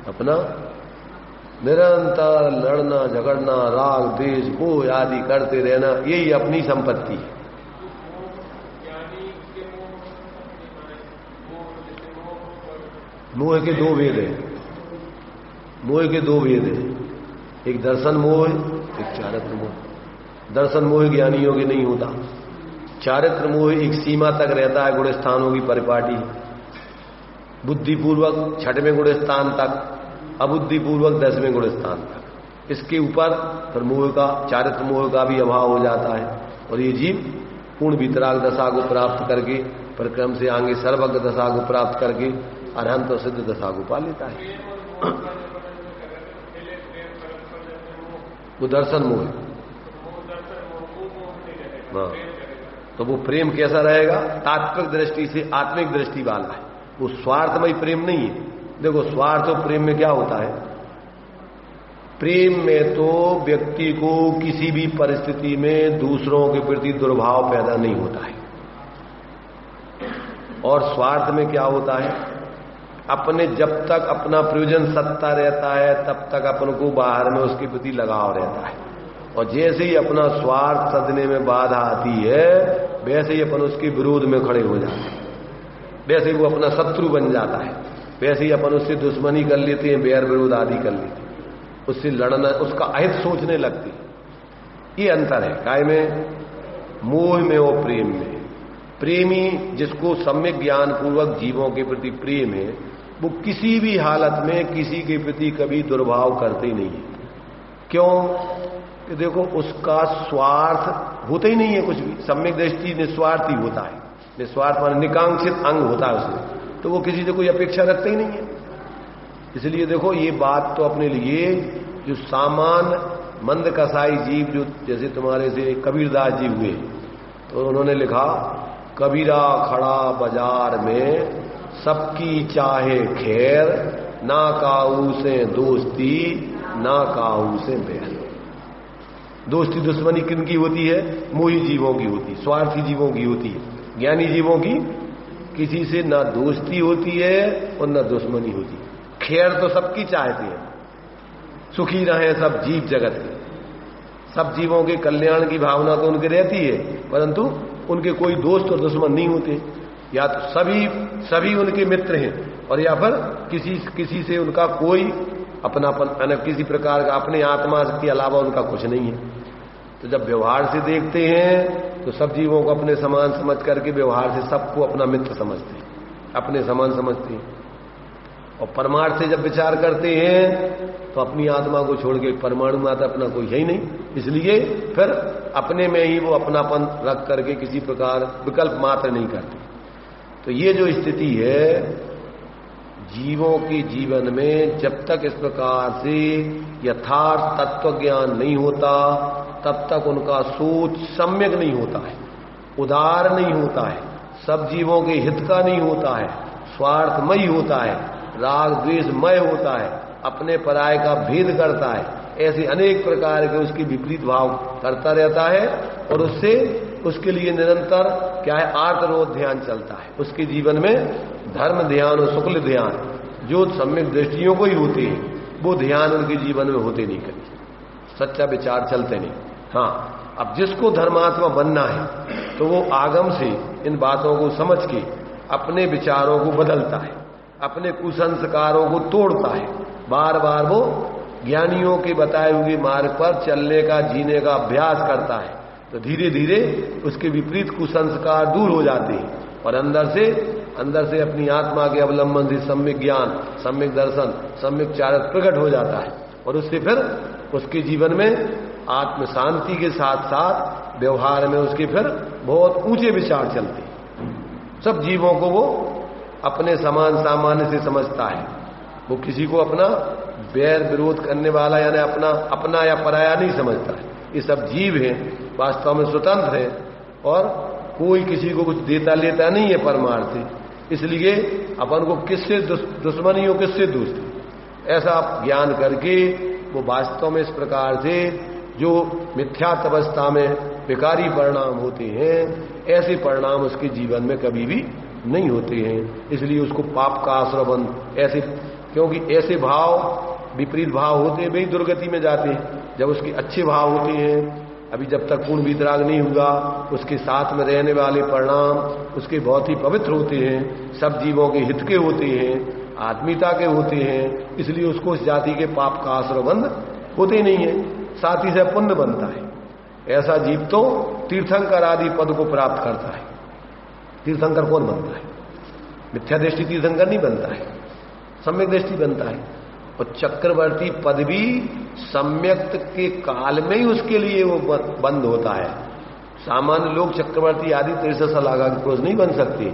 Speaker 1: अपना निरंतर लड़ना झगड़ना, राग द्वेष मोह आदि करते रहना, यही अपनी संपत्ति है। मोह के 2 भेद हैं। मोह के 2 भेद हैं, एक दर्शन मोह, एक चारित्र मोह। दर्शन मोह ज्ञानियों के नहीं होता। चारित्र मोह एक सीमा तक रहता है, गुण स्थानों की परिपाटी, बुद्धिपूर्वक 6वें गुण स्थान तक, अबुद्धिपूर्वक 10वें गुण स्थान तक। इसके ऊपर फिर मोह का, चारित्र मोह का भी अभाव हो जाता है। और ये जीव पूर्ण वितराग दशा को प्राप्त करके, परिक्रम से आगे सर्वज्ञ दशा को प्राप्त करके अरहंत और सिद्ध दशा को पा लेता है। वो दर्शन मोह। हाँ, तो वो प्रेम कैसा रहेगा? तात्विक दृष्टि से आत्मिक दृष्टि वाला है। वो स्वार्थमय प्रेम नहीं है। देखो, स्वार्थ और प्रेम में क्या होता है? प्रेम में तो व्यक्ति को किसी भी परिस्थिति में दूसरों के प्रति दुर्भाव पैदा नहीं होता है। और स्वार्थ में क्या होता है? अपने जब तक अपना प्रयोजन सत्ता रहता है तब तक अपन को बाहर में उसके प्रति लगाव रहता है। और जैसे ही अपना स्वार्थ सधने में बाधा आती है, वैसे ही अपन उसके विरोध में खड़े हो जाते हैं, वैसे ही वो अपना शत्रु बन जाता है, वैसे ही अपन उससे दुश्मनी कर लेते हैं, बैर विरोध आदि कर लेते हैं, उससे लड़ना, उसका अहित सोचने लगते हैं। ये अंतर है काय में? मोह में और प्रेम में। प्रेमी जिसको सम्यक ज्ञान पूर्वक जीवों के प्रति प्रेम है, वो किसी भी हालत में किसी के प्रति कभी दुर्भाव करते ही नहीं है। क्यों? कि देखो, उसका स्वार्थ होता ही नहीं है कुछ भी। सम्यक दृष्टि निस्वार्थ ही होता है। निस्वार्थ माने निकांक्षित अंग होता है उसमें, तो वो किसी से कोई अपेक्षा रखता ही नहीं है। इसलिए देखो, ये बात तो अपने लिए जो सामान्य मंद कसाई जीव, जो जैसे तुम्हारे से कबीरदास जी हुए, तो उन्होंने लिखा, कबीरा खड़ा बाजार में सबकी चाहे खैर, ना काऊ से दोस्ती ना काऊ से बैर। दोस्ती दुश्मनी किनकी होती है? मोही जीवों की होती, स्वार्थी जीवों की होती है। ज्ञानी जीवों की किसी से ना दोस्ती होती है और ना दुश्मनी होती है। खैर तो सबकी चाहते हैं, सुखी रहे सब जीव जगत के, सब जीवों के कल्याण की भावना तो उनके रहती है, परंतु उनके कोई दोस्त और दुश्मन नहीं होते। या तो सभी उनके मित्र हैं, और या फिर किसी से उनका कोई अपनापन, किसी प्रकार का अपने आत्मा के अलावा उनका कुछ नहीं है। तो जब व्यवहार से देखते हैं तो सब जीवों को अपने समान समझ करके व्यवहार से सबको अपना मित्र समझते हैं, अपने समान समझते हैं। और परमार्थ से जब विचार करते हैं तो अपनी आत्मा को छोड़ के परमाणु मात्र अपना कोई है ही नहीं, इसलिए फिर अपने में ही वो अपनापन रख करके किसी प्रकार विकल्प मात्र नहीं करते। तो ये जो स्थिति है जीवों के जीवन में, जब तक इस प्रकार से यथार्थ तत्व ज्ञान नहीं होता तब तक उनका सोच सम्यक नहीं होता है, उदार नहीं होता है, सब जीवों के हित का नहीं होता है, स्वार्थमय होता है, राग द्वेषमय होता है, अपने पराये का भेद करता है, ऐसे अनेक प्रकार के उसकी विपरीत भाव करता रहता है और उससे उसके लिए निरंतर क्या है, आर्तरोध ध्यान चलता है। उसके जीवन में धर्म ध्यान और शुक्ल ध्यान जो सम्यक दृष्टियों को ही होती है वो ध्यान उनके जीवन में होते नहीं, कभी सच्चा विचार चलते नहीं। हाँ, अब जिसको धर्मात्मा बनना है तो वो आगम से इन बातों को समझ के अपने विचारों को बदलता है, अपने कुसंस्कारों को तोड़ता है, बार बार वो ज्ञानियों के बताए हुए मार्ग पर चलने का, जीने का अभ्यास करता है, तो धीरे धीरे उसके विपरीत कुसंस्कार दूर हो जाते हैं और अंदर से अपनी आत्मा के अवलंबन से सम्यक ज्ञान, सम्यक दर्शन, सम्यक चारित्र प्रकट हो जाता है और उससे फिर उसके जीवन में आत्म शांति के साथ साथ व्यवहार में उसके फिर बहुत ऊंचे विचार चलते हैं। सब जीवों को वो अपने समान सामान्य से समझता है, वो किसी को अपना बैर विरोध करने वाला यानी अपना या पराया नहीं समझता है। ये सब जीव हैं, वास्तव में स्वतंत्र है और कोई किसी को कुछ देता लेता नहीं है परमार्थ। इसलिए अपन को किससे दुश्मनी हो, किससे दोस्ती, ऐसा ज्ञान करके वो वास्तव में इस प्रकार से जो मिथ्यात्व अवस्था में विकारी परिणाम होते हैं, ऐसे परिणाम उसके जीवन में कभी भी नहीं होते हैं। इसलिए उसको पाप का आश्रय बंद ऐसे, क्योंकि ऐसे भाव विपरीत भाव होते हैं वही दुर्गति में जाते हैं। जब उसके अच्छे भाव होते हैं, अभी जब तक पूर्ण वितराग नहीं हुआ, उसके साथ में रहने वाले परिणाम उसके बहुत ही पवित्र होते हैं, सब जीवों के हित के होते हैं, आत्मीयता के होते हैं, इसलिए उसको उस जाति के पाप का आश्रय बंद होते नहीं है, साथ ही से पुण्य बनता है। ऐसा जीव तो तीर्थंकर आदि पद को प्राप्त करता है। तीर्थंकर कौन बनता है? मिथ्या दृष्टि तीर्थंकर नहीं बनता है, सम्यक दृष्टि बनता है। और चक्रवर्ती पद भी सम्यक के काल में ही उसके लिए वो बंद होता है। सामान्य लोग चक्रवर्ती आदि 63 साल आगा के पुरुष नहीं बन सकते,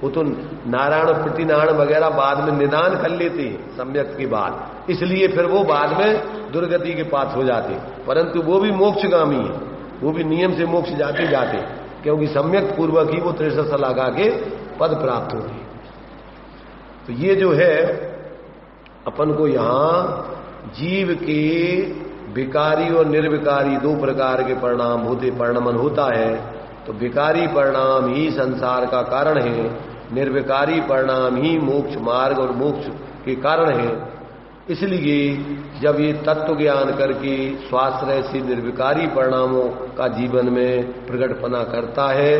Speaker 1: वो तो नारायण प्रतिनारायण वगैरह बाद में निदान कर लेते हैं सम्यक के बाद, इसलिए फिर वो बाद में दुर्गति के पास हो जाते, परंतु वो भी मोक्षगामी है, वो भी नियम से मोक्ष जाते क्योंकि सम्यक पूर्वक ही वो 63 साल आगा के पद प्राप्त होते। तो ये जो है अपन को यहां जीव के विकारी और निर्विकारी दो प्रकार के परिणाम होते, परिणमन होता है। तो विकारी परिणाम ही संसार का कारण है, निर्विकारी परिणाम ही मोक्ष मार्ग और मोक्ष के कारण है। इसलिए जब ये तत्व ज्ञान करके स्वाश्रय से निर्विकारी परिणामों का जीवन में प्रकटपना करता है,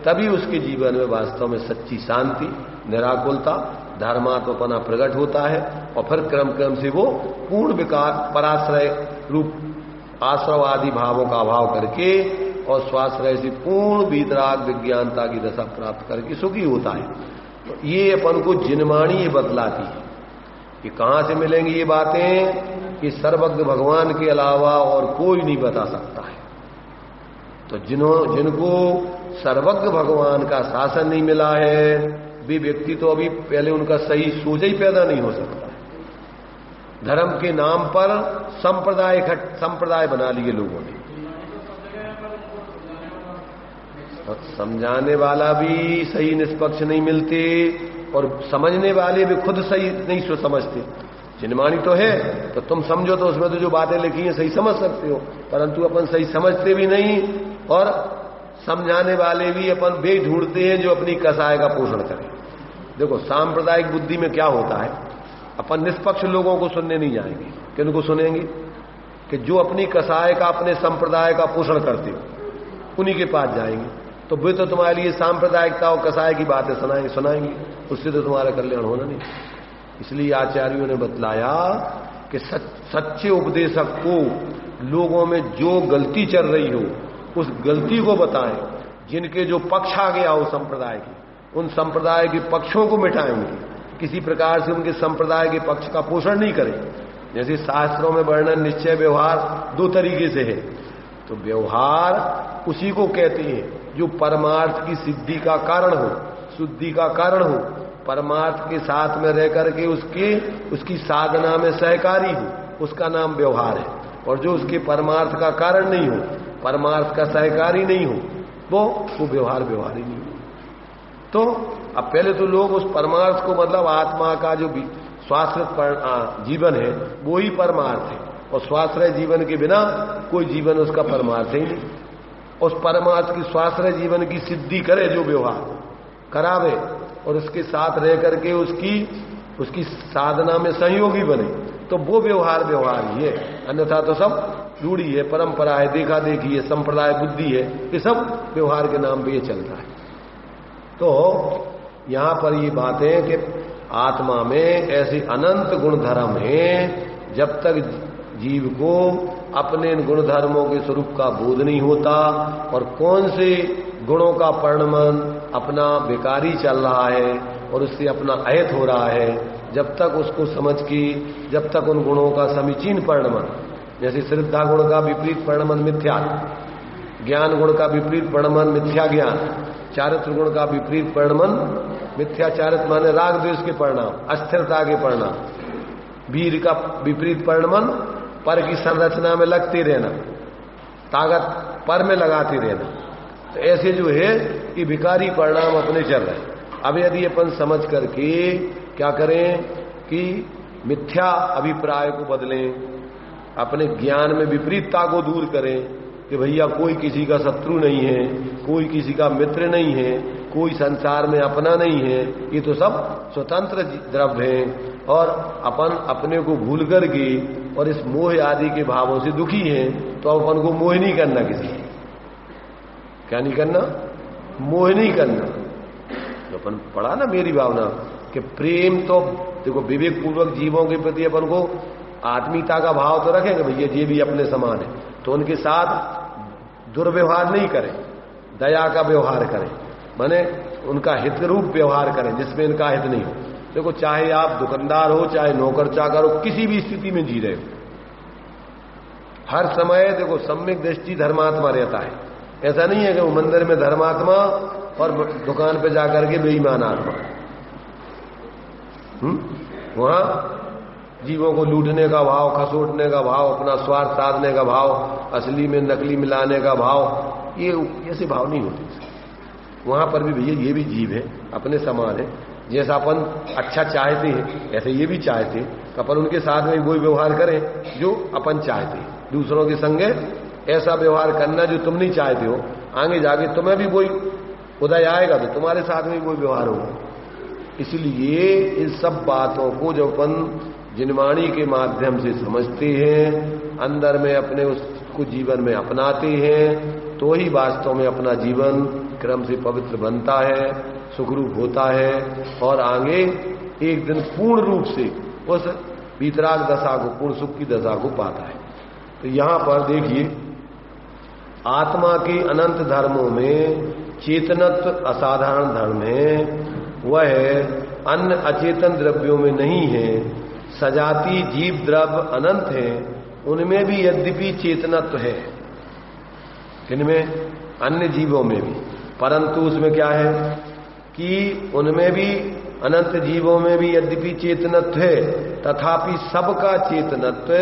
Speaker 1: तभी उसके जीवन में वास्तव में सच्ची शांति, निराकुलता, धर्मात्मपना प्रकट होता है और फिर क्रम क्रम से वो पूर्ण विकार पराश्रय रूप आश्रवादी भावों का अभाव करके और स्वाश्रय से पूर्ण वीतराग विज्ञानता की दशा प्राप्त करके सुखी होता है। तो ये अपन को जिनवाणी ये बतलाती है कि कहां से मिलेंगी ये बातें, कि सर्वज्ञ भगवान के अलावा और कोई नहीं बता सकता है। तो जिनको सर्वज्ञ भगवान का शासन नहीं मिला है, वे व्यक्ति तो अभी पहले उनका सही सोच ही पैदा नहीं हो सकता है। धर्म के नाम पर संप्रदाय बना लिए लोगों ने, और समझाने वाला भी सही निष्पक्ष नहीं मिलते और समझने वाले भी खुद सही नहीं समझते। जिनवाणी तो है तो तुम समझो, तो उसमें तो जो बातें लिखी हैं सही समझ सकते हो, परंतु अपन सही समझते भी नहीं और समझाने वाले भी अपन वे ढूंढते हैं जो अपनी कसाय का पोषण करें। देखो सांप्रदायिक बुद्धि में क्या होता है, अपन निष्पक्ष लोगों को सुनने नहीं जाएंगे, किनको सुनेंगे? कि जो अपनी कसाय का, अपने संप्रदाय का पोषण करते हो, उन्हीं के पास जाएंगे। तो वे तो तुम्हारे लिए सांप्रदायिकता और कसाय की बातें सुनाएंगे, उससे तो तुम्हारा कल्याण होना नहीं। इसलिए आचार्यों ने बतलाया कि सच्चे उपदेशक को लोगों में जो गलती चल रही हो उस गलती को बताएं, जिनके जो पक्ष आ गया हो संप्रदाय की, उन संप्रदाय के पक्षों को मिटाएंगे, किसी प्रकार से उनके संप्रदाय के पक्ष का पोषण नहीं करें। जैसे शास्त्रों में वर्णन निश्चय व्यवहार दो तरीके से है, तो व्यवहार उसी को कहते हैं जो परमार्थ की सिद्धि का कारण हो, शुद्धि का कारण हो, परमार्थ के साथ में रह करके उसकी साधना में सहकारी हो, उसका नाम व्यवहार है। और जो उसके परमार्थ का कारण नहीं हो, परमार्थ का सहकारी नहीं हो, वो व्यवहार ही नहीं हो। तो अब पहले तो लोग उस परमार्थ को, मतलब आत्मा का जो स्वाश्रय जीवन है वो ही परमार्थ है, और स्वाश्रय जीवन के बिना कोई जीवन उसका परमार्थ ही नहीं। उस परमार्थ की स्वाश्रय जीवन की सिद्धि करे जो व्यवहार करावे, और उसके साथ रह करके उसकी साधना में सहयोगी बने, तो वो व्यवहार ही है। अन्यथा तो सब रूढ़ी है, परंपरा है, देखा देखी है, संप्रदाय बुद्धि है, ये सब व्यवहार के नाम पे ये चलता है। तो यहां पर ये बातें कि आत्मा में ऐसे अनंत गुण धर्म हैं, जब तक जीव को अपने इन गुण धर्मों के स्वरूप का बोध नहीं होता, और कौन से गुणों का परिणमन अपना बेकारी चल रहा है और उससे अपना अहित हो रहा है, जब तक उसको समझ की, जब तक उन गुणों का समीचीन परिणमन, जैसे श्रद्धा गुण का विपरीत परिणमन मिथ्या ज्ञान, गुण का विपरीत परिणमन मिथ्या ज्ञान, चारित्र गुण का विपरीत परिणमन मिथ्या चारित्र माने राग द्वेष के परिणाम, अस्थिरता के परिणाम, वीर का विपरीत परिणमन पर की संरचना में लगते रहना, ताकत पर में लगाते रहना। तो ऐसे जो है कि विकारी परिणाम अपने चल रहे हैं। अब यदि अपन समझ करके क्या करें कि मिथ्या अभिप्राय को बदलें, अपने ज्ञान में विपरीतता को दूर करें कि भैया कोई किसी का शत्रु नहीं है, कोई किसी का मित्र नहीं है, कोई संसार में अपना नहीं है, ये तो सब स्वतंत्र द्रव्य हैं, और अपन अपने को भूल करके और इस मोह आदि के भावों से दुखी हैं, तो अपन को मोह नहीं करना किसी, क्या नहीं करना, मोह नहीं करना। तो अपन पढ़ा ना मेरी भावना कि प्रेम तो देखो विवेक पूर्वक जीवों के प्रति अपन को आत्मीयता का भाव तो रखेंगे, भैया ये भी अपने समान है, तो उनके साथ दुर्व्यवहार नहीं करें, दया का व्यवहार करें, माने उनका हित रूप व्यवहार करें जिसमें इनका हित नहीं हो। देखो चाहे आप दुकानदार हो, चाहे नौकर चाकर हो, किसी भी स्थिति में जी रहे हो, हर समय देखो सम्यक दृष्टि धर्मात्मा रहता है। ऐसा नहीं है कि वो मंदिर में धर्मात्मा और दुकान पे जाकर के बेईमान आत्मा, वहां जीवों को लूटने का भाव, खसोटने का भाव, अपना स्वार्थ साधने का भाव, असली में नकली मिलाने का भाव, ये ऐसे भाव नहीं होते। वहां पर भी भैया ये भी जीव है, अपने समान है, जैसा अपन अच्छा चाहते हैं ऐसे ये भी चाहते हैं, तो अपन उनके साथ में वही व्यवहार करें जो अपन चाहते हैं। दूसरों के संगे ऐसा व्यवहार करना जो तुम नहीं चाहते हो, आगे जाके तुम्हें भी वही उदय आएगा तो तुम्हारे साथ में वही व्यवहार होगा। इसलिए इन सब बातों को जब अपन जिनवाणी के माध्यम से समझते हैं, अंदर में अपने उसको जीवन में अपनाते हैं, तो ही वास्तव में अपना जीवन क्रम से पवित्र बनता है, सुखरूप होता है, और आगे एक दिन पूर्ण रूप से उस वितराग दशा को, पूर्ण सुख की दशा को पाता है। तो यहां पर देखिए आत्मा के अनंत धर्मों में चेतनत्व असाधारण धर्म है, वह अन्य अचेतन द्रव्यों में नहीं है। सजाती जीव द्रव्य अनंत है, उनमें भी यद्यपि चेतनत्व है, इनमें अन्य जीवों में भी, परंतु उसमें क्या है कि उनमें भी अनंत जीवों में भी यद्यपि चेतनत्व है, तथापि सबका चेतनत्व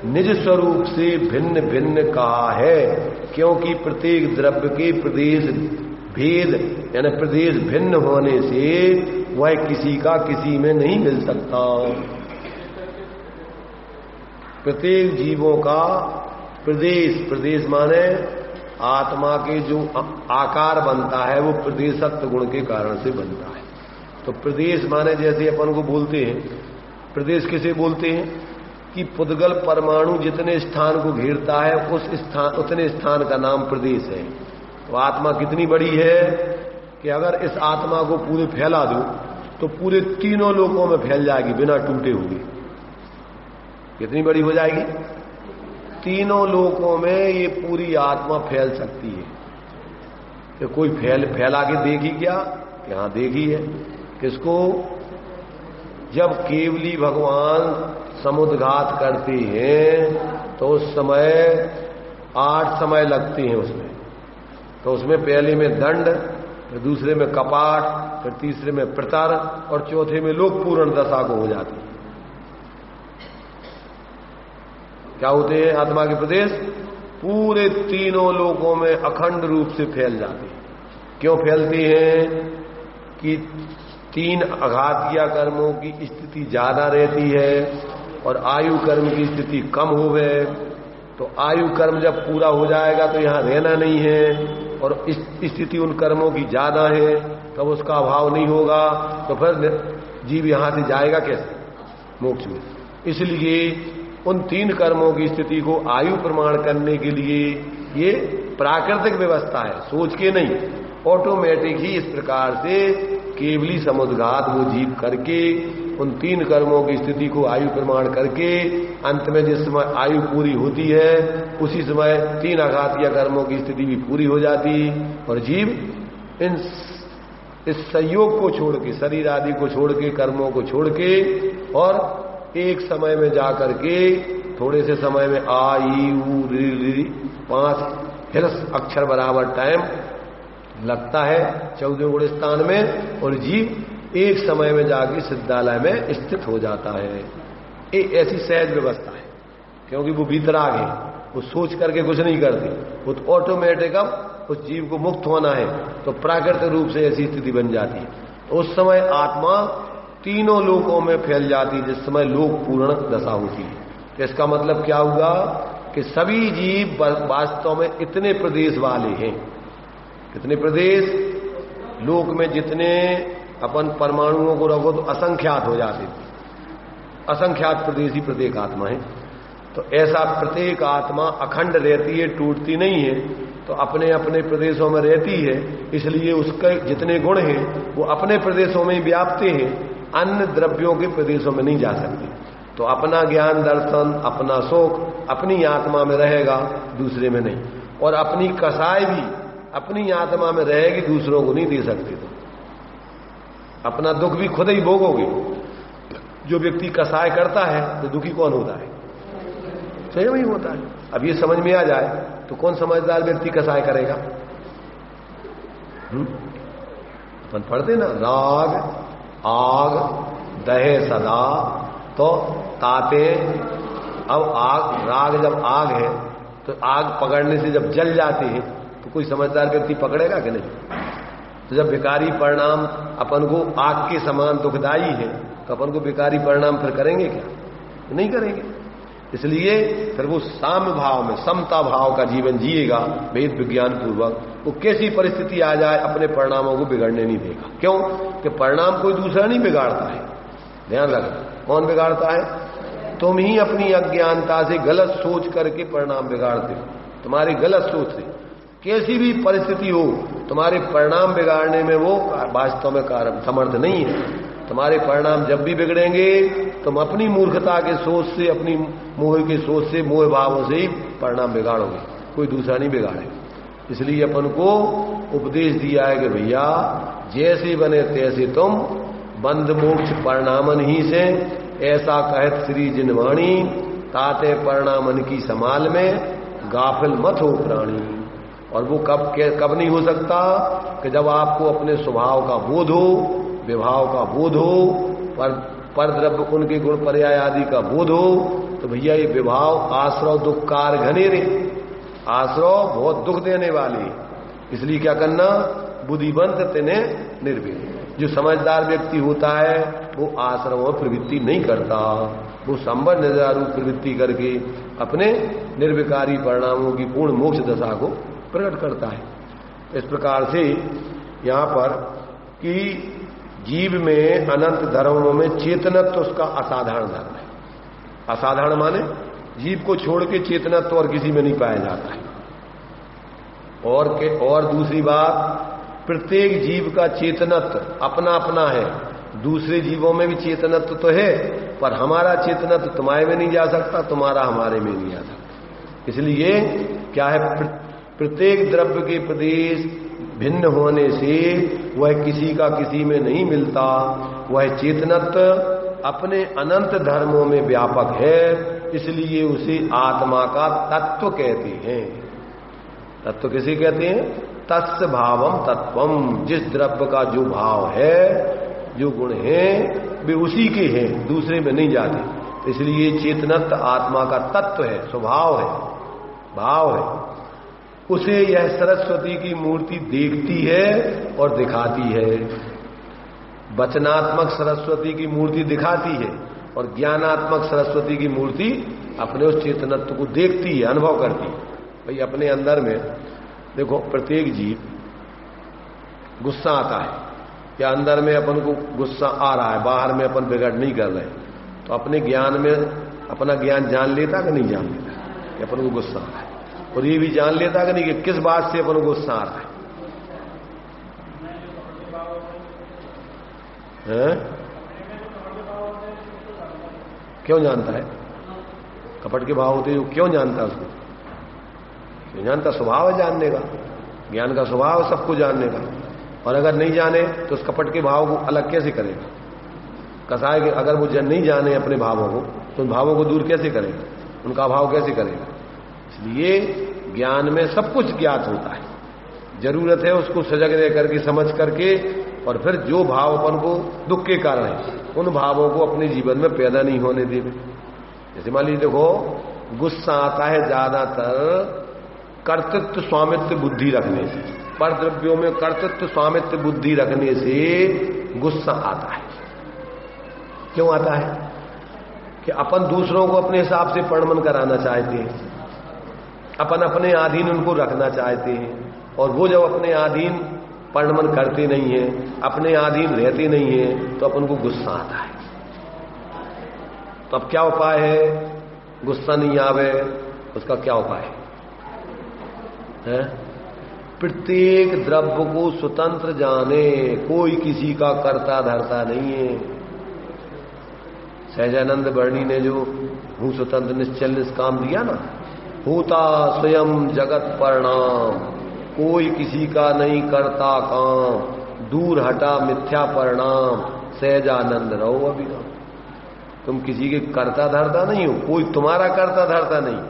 Speaker 1: निज स्वरूप से भिन्न भिन्न कहा है, क्योंकि प्रत्येक द्रव्य के प्रदेश भेद यानी प्रदेश भिन्न होने से वह किसी का किसी में नहीं मिल सकता। प्रत्येक जीवों का प्रदेश माने आत्मा के जो आकार बनता है वो प्रदेशत्व गुण के कारण से बनता है। तो प्रदेश माने जैसे अपन को बोलते हैं, प्रदेश किसे बोलते हैं कि पुद्गल परमाणु जितने स्थान को घेरता है उतने स्थान का नाम प्रदेश है। तो आत्मा कितनी बड़ी है कि अगर इस आत्मा को पूरे फैला दो तो पूरे तीनों लोकों में फैल जाएगी बिना टूटे हुए। कितनी बड़ी हो जाएगी? तीनों लोकों में ये पूरी आत्मा फैल सकती है। तो कोई फैला के देखी क्या? यहां देखी है। किसको? जब केवली भगवान समुद्घात करते हैं तो उस समय 8 समय लगते हैं उसमें। तो उसमें पहले में दंड, फिर दूसरे में कपाट, फिर तीसरे में प्रतर और चौथे में लोक पूर्ण दशा को हो जाती है। क्या होते हैं आत्मा के प्रदेश? पूरे तीनों लोकों में अखंड रूप से फैल जाते हैं। क्यों फैलती हैं? कि 3 अघातीय कर्मों की स्थिति ज्यादा रहती है और आयु कर्म की स्थिति कम हो गए, तो आयु कर्म जब पूरा हो जाएगा तो यहां रहना नहीं है और इस स्थिति उन कर्मों की ज्यादा है, तब उसका अभाव नहीं होगा, तो फिर जीव यहां से जाएगा कैसे मोक्ष में। इसलिए उन 3 कर्मों की स्थिति को आयु प्रमाण करने के लिए ये प्राकृतिक व्यवस्था है, सोच के नहीं, ऑटोमेटिक ही इस प्रकार से केवली समुद्घात वो जीव करके उन 3 कर्मों की स्थिति को आयु प्रमाण करके अंत में जिस समय आयु पूरी होती है उसी समय 3 आघातीय कर्मों की स्थिति भी पूरी हो जाती और जीव इस संयोग को छोड़ के, शरीर आदि को छोड़ के, कर्मों को छोड़ के और एक समय में जाकर के थोड़े से समय में आ ई उ री 5 हिरस अक्षर बराबर टाइम लगता है 14 गुण स्थान में और जीव एक समय में जाके सिद्धालय में स्थित हो जाता है। ऐसी सहज व्यवस्था है, क्योंकि वो भीतराग है, वो सोच करके कुछ नहीं करती, वो तो ऑटोमेटिक अब उस जीव को मुक्त होना है तो प्राकृतिक रूप से ऐसी स्थिति बन जाती है। उस समय आत्मा तीनों लोकों में फैल जाती जिस समय लोक पूर्ण दशा होती है। तो इसका मतलब क्या हुआ कि सभी जीव वास्तव में इतने प्रदेश वाले हैं। कितने प्रदेश? लोक में जितने अपन परमाणुओं को रखो तो असंख्यात हो जाते थे, असंख्यात प्रदेश ही प्रत्येक आत्मा है। तो ऐसा प्रत्येक आत्मा अखंड रहती है, टूटती नहीं है, तो अपने अपने प्रदेशों में रहती है, इसलिए उसके जितने गुण हैं वो अपने प्रदेशों में ही व्याप्ते हैं, अन्य द्रव्यों के प्रदेशों में नहीं जा सकते। तो अपना ज्ञान दर्शन, अपना शोक अपनी आत्मा में रहेगा, दूसरे में नहीं, और अपनी कसाई भी अपनी आत्मा में रहेगी, दूसरों को नहीं दे सकते। तो अपना दुख भी खुद ही भोगोगे। जो व्यक्ति कसाय करता है तो दुखी कौन होता है? स्वयं ही होता है। अब ये समझ में आ जाए तो कौन समझदार व्यक्ति कसाय करेगा? अपन पढ़ते ना, राग आग दहे सदा तो ताते। अब आग, राग जब आग है तो आग पकड़ने से जब जल जाती है तो कोई समझदार व्यक्ति पकड़ेगा कि नहीं? तो जब विकारी परिणाम अपन को आग के समान दुखदाई है तो अपन को विकारी परिणाम फिर करेंगे क्या? नहीं करेंगे। इसलिए फिर वो साम्य भाव में, समता भाव का जीवन जिएगा वेद विज्ञान पूर्वक। वो कैसी परिस्थिति आ जाए अपने परिणामों को बिगड़ने नहीं देगा। क्यों? कि परिणाम कोई दूसरा नहीं बिगाड़ता है, ध्यान रखना। कौन बिगाड़ता है? तुम ही अपनी अज्ञानता से गलत सोच करके परिणाम बिगाड़ते हो। तुम्हारी गलत सोच से कैसी भी परिस्थिति हो, तुम्हारे परिणाम बिगाड़ने में वो वास्तव में समर्थ नहीं है। तुम्हारे परिणाम जब भी बिगड़ेंगे तुम अपनी मूर्खता के सोच से, अपनी मोह के सोच से, मोह भावों से ही परिणाम बिगाड़ोगे, कोई दूसरा नहीं बिगाड़ेगा। इसलिए अपन को उपदेश दिया है कि भैया जैसे बने तैसे तुम, बंध मोक्ष परिणामन ही से, ऐसा कहत श्री जिनवाणी, ताते परिणामन की समाल में गाफिल मत हो प्राणी। और वो कब नहीं हो सकता? कि जब आपको अपने स्वभाव का बोध हो, विभाव का बोध हो, पर द्रव्य उनके गुण पर्याय आदि का बोध हो, तो भैया ये विभाव आश्रव दुखकार घने रे, आश्रव बहुत दुख देने वाले। इसलिए क्या करना? बुद्धिवंत तेने निर्भय। जो समझदार व्यक्ति होता है वो आश्रम में प्रवृत्ति नहीं करता, वो संबंध निजारूप प्रवृत्ति करके अपने निर्विकारी परिणामों की पूर्ण मोक्ष दशा को प्रकट करता है। इस प्रकार से यहां पर कि जीव में अनंत धर्मों में चेतनत्व उसका असाधारण धर्म है। असाधारण माने जीव को छोड़ के चेतनत्व और किसी में नहीं पाया जाता है। और दूसरी बात, प्रत्येक जीव का चेतनत्व अपना अपना है। दूसरे जीवों में भी चेतनत्व तो है, पर हमारा चेतनत्व तुम्हारे में नहीं जा सकता, तुम्हारा हमारे में नहीं जा सकता। इसलिए क्या है, प्रत्येक द्रव्य के प्रदेश भिन्न होने से वह किसी का किसी में नहीं मिलता। वह चेतनत्व अपने अनंत धर्मों में व्यापक है, इसलिए उसे आत्मा का तत्व कहते हैं। तत्व किसे कहते हैं? तस्य भावम तत्वम। जिस द्रव्य का जो भाव है, जो गुण है, वे उसी के हैं, दूसरे में नहीं जाते। इसलिए चेतनत्व आत्मा का तत्व है, स्वभाव है, भाव है। उसे यह सरस्वती की मूर्ति देखती है और दिखाती है। वचनात्मक सरस्वती की मूर्ति दिखाती है और ज्ञानात्मक सरस्वती की मूर्ति अपने उस चेतनत्व को देखती है, अनुभव करती है। भाई अपने अंदर में देखो, प्रत्येक जीव गुस्सा आता है या अंदर में अपन को गुस्सा आ रहा है, बाहर में अपन बिगड़ नहीं कर रहे, तो अपने ज्ञान में अपना ज्ञान जान लेता कि नहीं जान लेता कि अपन को गुस्सा आ रहा है, और ये भी जान लेता कि नहीं कि किस बात से अपन को गुस्सा आ रहा है। क्यों जानता है? कपट के भाव होते हैं, क्यों जानता है उसको? क्यों जानता? स्वभाव है जानने का, ज्ञान का स्वभाव है सबको जानने का। और अगर नहीं जाने तो उस कपट के भाव को अलग कैसे करेगा? कसाय के अगर वो नहीं जाने अपने भावों को, तो उन भावों को दूर कैसे करेगा, उनका अभाव कैसे करेगा? इसलिए ज्ञान में सब कुछ ज्ञात होता है, जरूरत है उसको सजग रह करके समझ करके, और फिर जो भाव अपन को दुख के कारण है उन भावों को अपने जीवन में पैदा नहीं होने देवे। जैसे मान लीजिए देखो, गुस्सा आता है ज्यादातर कर्तृत्व स्वामित्व बुद्धि रखने से, पर द्रव्यों में कर्तृत्व स्वामित्व बुद्धि रखने से गुस्सा आता है। क्यों आता है? कि अपन दूसरों को अपने हिसाब से परमन कराना चाहते हैं, अपन अपने अधीन उनको रखना चाहते हैं, और वो जब अपने अधीन परमन करते नहीं है, अपने अधीन रहते नहीं है, तो अपन को गुस्सा आता है। तो अब क्या उपाय है? गुस्सा नहीं आवे उसका क्या उपाय है? प्रत्येक द्रव्य को स्वतंत्र जाने, कोई किसी का कर्ता धर्ता नहीं है। सहजानंद वर्णी ने जो हूं स्वतंत्र निश्चल निष्काम दिया ना, होता स्वयं जगत परिणाम, कोई किसी का नहीं करता काम, दूर हटा मिथ्या परिणाम, सहजानंद रहो अभिराम। तुम किसी के करता धरता नहीं हो, कोई तुम्हारा करता धरता नहीं,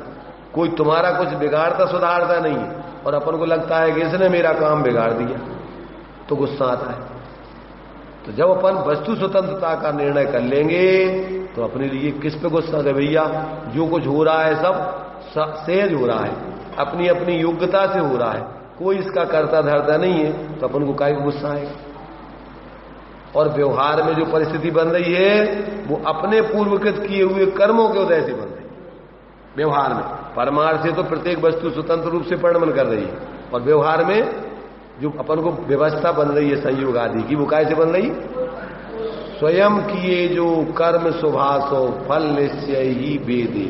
Speaker 1: कोई तुम्हारा कुछ बिगाड़ता सुधारता नहीं, और अपन को लगता है कि इसने मेरा काम बिगाड़ दिया, तो गुस्सा आता है। तो जब अपन वस्तु स्वतंत्रता का निर्णय कर लेंगे तो अपने लिए किस पे गुस्सा है? भैया जो कुछ हो रहा है सब सहज हो रहा है, अपनी अपनी योग्यता से हो रहा है, कोई इसका करता धरता नहीं है, तो अपन को काहे को गुस्सा आएगा? और व्यवहार में जो परिस्थिति बन रही है वो अपने पूर्वकृत किए हुए कर्मों के उदय से बन रही है। व्यवहार में परमार्थ से तो प्रत्येक वस्तु स्वतंत्र रूप से परिणमन कर रही है, और व्यवहार में जो अपन को व्यवस्था बन रही है संयोग आदि की, वो कैसे बन रही? स्वयं किए जो कर्म सुभासो फल निश्चय ही वेदे,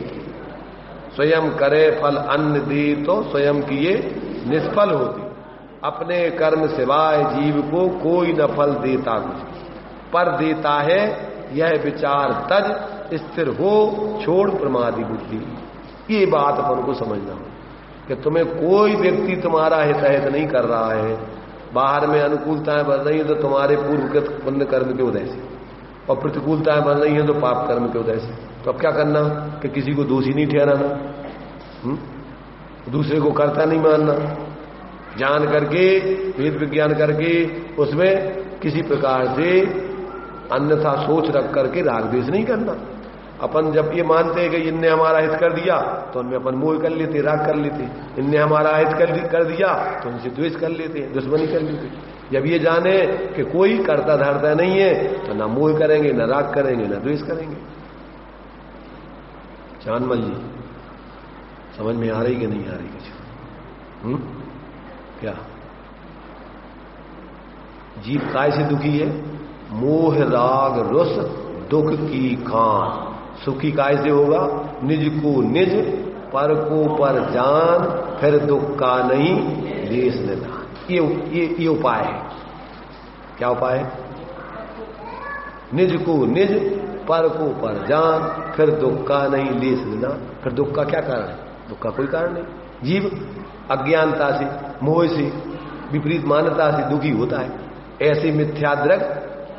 Speaker 1: स्वयं करे फल अन्न दे तो स्वयं किए निष्फल होती, अपने कर्म सिवाय जीव को कोई न फल देता कुछ, पर देता है यह विचार तज, स्थिर हो छोड़ प्रमादी बुद्धि। ये बात अपन को समझना हो कि तुम्हें कोई व्यक्ति तुम्हारा हित नहीं कर रहा है, बाहर में अनुकूलताएं बन रही है तो तुम्हारे पूर्वकृत पुण्य कर्म के उदय से, और प्रतिकूलताएं बन रही हैं तो पाप कर्म के उदय से। तो अब क्या करना कि किसी को दोषी नहीं ठहराना, दूसरे को कर्ता नहीं मानना, जान करके वेद विज्ञान करके उसमें किसी प्रकार से अन्यथा सोच रख करके राग द्वेष नहीं करना। अपन जब ये मानते हैं कि इनने हमारा हित कर दिया तो उनमें अपन मोह कर लेते, राग कर लेते, इनने हमारा हित कर दिया तो उनसे द्वेष कर लेते, दुश्मनी कर लेते। जब ये जाने कि कोई करता धरता नहीं है तो ना मोह करेंगे, ना राग करेंगे, ना द्वेष करेंगे। चांदमल जी समझ में आ रही कि नहीं आ रही कुछ? क्या जीव काय से दुखी है? मोह राग रुस दुख की खान। सुखी काय से होगा? निज को निज पर को पर जान, फिर दुख का नहीं देश निदान। ये उपाय है। क्या उपाय है? निज को निज पर को पर जान, फिर दुख का नहीं लेस निदान। फिर दुख का क्या कारण है? दुख का कोई कारण नहीं। जीव अज्ञानता से, मोह से, विपरीत मान्यता से दुखी होता है। ऐसे मिथ्याद्रग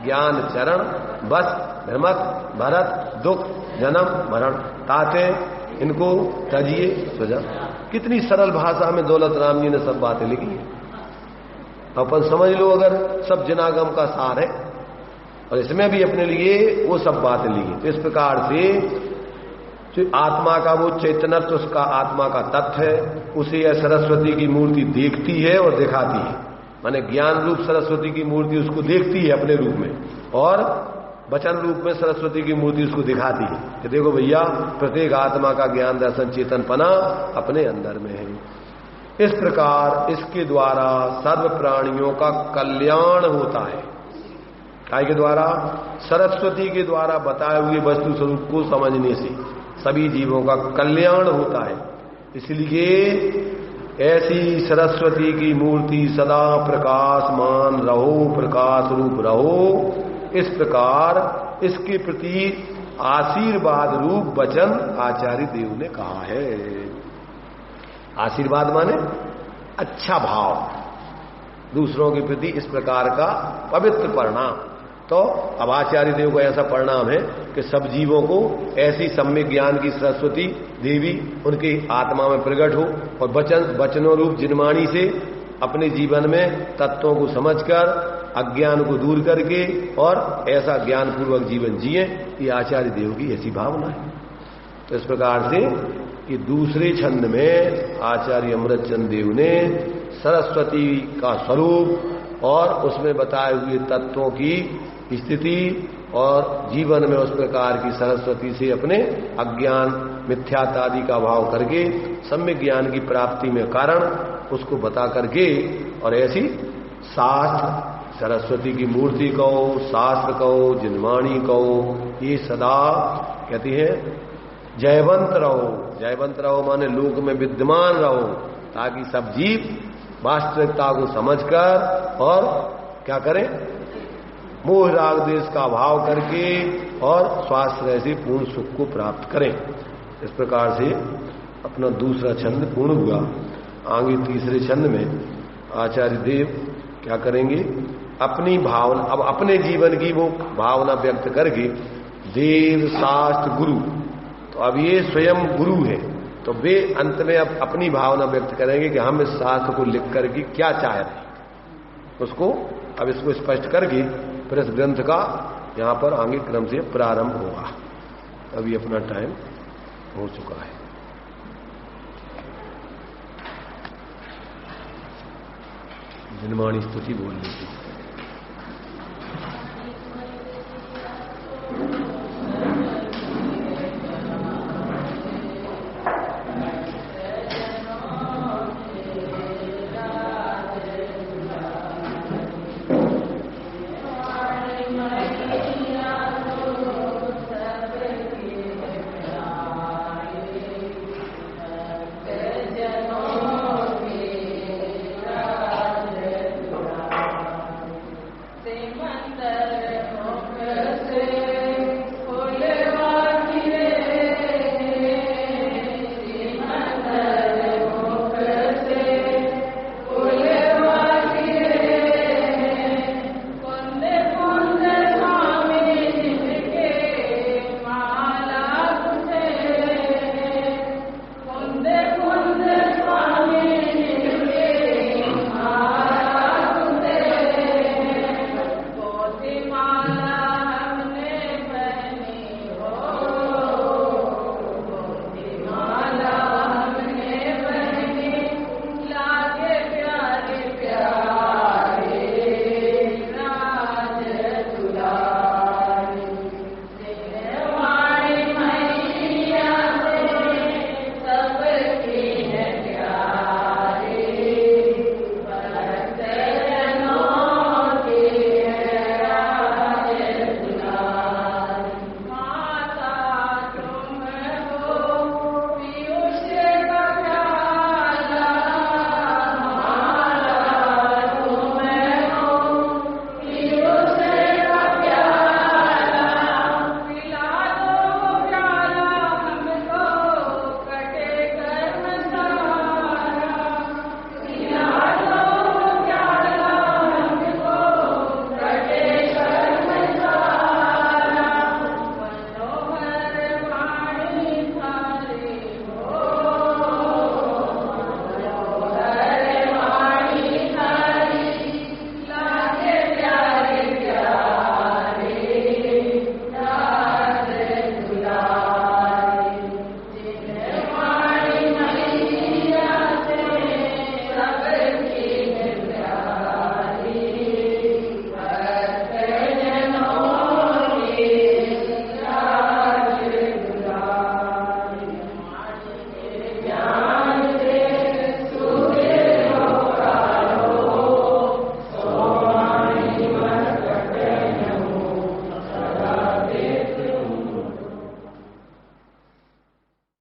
Speaker 1: ज्ञान चरण बस भ्रमक भरत दुख जन्म मरण ताते इनको तजिए सुजा। कितनी सरल भाषा में दौलत राम जी ने सब बातें लिखी है। अपन समझ लो, अगर सब जनागम का सार है और इसमें भी अपने लिए वो सब बातें लिखी। तो इस प्रकार से जो आत्मा का वो चैतन्यत्व, उसका आत्मा का तत्व है, उसे यह सरस्वती की मूर्ति देखती है और दिखाती है। माने ज्ञान रूप सरस्वती की मूर्ति उसको देखती है अपने रूप में, और वचन रूप में सरस्वती की मूर्ति उसको दिखाती है कि देखो भैया, प्रत्येक आत्मा का ज्ञान दर्शन चेतनपना अपने अंदर में है। इस प्रकार इसके द्वारा सर्व प्राणियों का कल्याण होता है। काय के द्वारा? सरस्वती के द्वारा बताए हुए वस्तु स्वरूप को समझने से सभी जीवों का कल्याण होता है। इसलिए ऐसी सरस्वती की मूर्ति सदा प्रकाशमान रहो, प्रकाश रूप रहो। इस प्रकार इसके प्रति आशीर्वाद रूप वचन आचार्य देव ने कहा है। आशीर्वाद माने अच्छा भाव, दूसरों के प्रति इस प्रकार का पवित्र परिणाम। तो अब आचार्य देव का ऐसा परिणाम है कि सब जीवों को ऐसी सम्यक ज्ञान की सरस्वती देवी उनकी आत्मा में प्रकट हो, और वचनों रूप जिनवाणी से अपने जीवन में तत्वों को समझकर अज्ञान को दूर करके और ऐसा ज्ञान पूर्वक जीवन जिए, ये आचार्य देव की ऐसी भावना है। तो इस प्रकार से कि दूसरे छंद में आचार्य अमृतचंद देव ने सरस्वती का स्वरूप और उसमें बताए हुए तत्वों की स्थिति और जीवन में उस प्रकार की सरस्वती से अपने अज्ञान मिथ्यात्व आदि का भाव करके सम्यक ज्ञान की प्राप्ति में कारण उसको बता करके, और ऐसी शास्त्र सरस्वती की मूर्ति कहो, शास्त्र कहो, जिनवाणी कहो, ये सदा कहती है जयवंत रहो। जयवंत रहो माने लोक में विद्यमान रहो, ताकि सब जीव वास्तविकता को समझकर और क्या करें, मोह राग देश का भाव करके और स्वास्थ्य से पूर्ण सुख को प्राप्त करें। इस प्रकार से अपना दूसरा छंद पूर्ण हुआ। आगे तीसरे छंद में आचार्य देव क्या करेंगे, अपनी भावना, अब अपने जीवन की वो भावना व्यक्त करके देव शास्त्र गुरु, तो अब ये स्वयं गुरु है, तो वे अंत में अब अपनी भावना व्यक्त करेंगे कि हम इस शास्त्र को लिख करके क्या चाह रहे हैं, उसको अब इसको स्पष्ट करके फिर इस ग्रंथ का यहां पर आगे क्रम से प्रारंभ होगा। अभी अपना टाइम हो चुका है। जिनवाणी स्तुति बोलने की
Speaker 2: से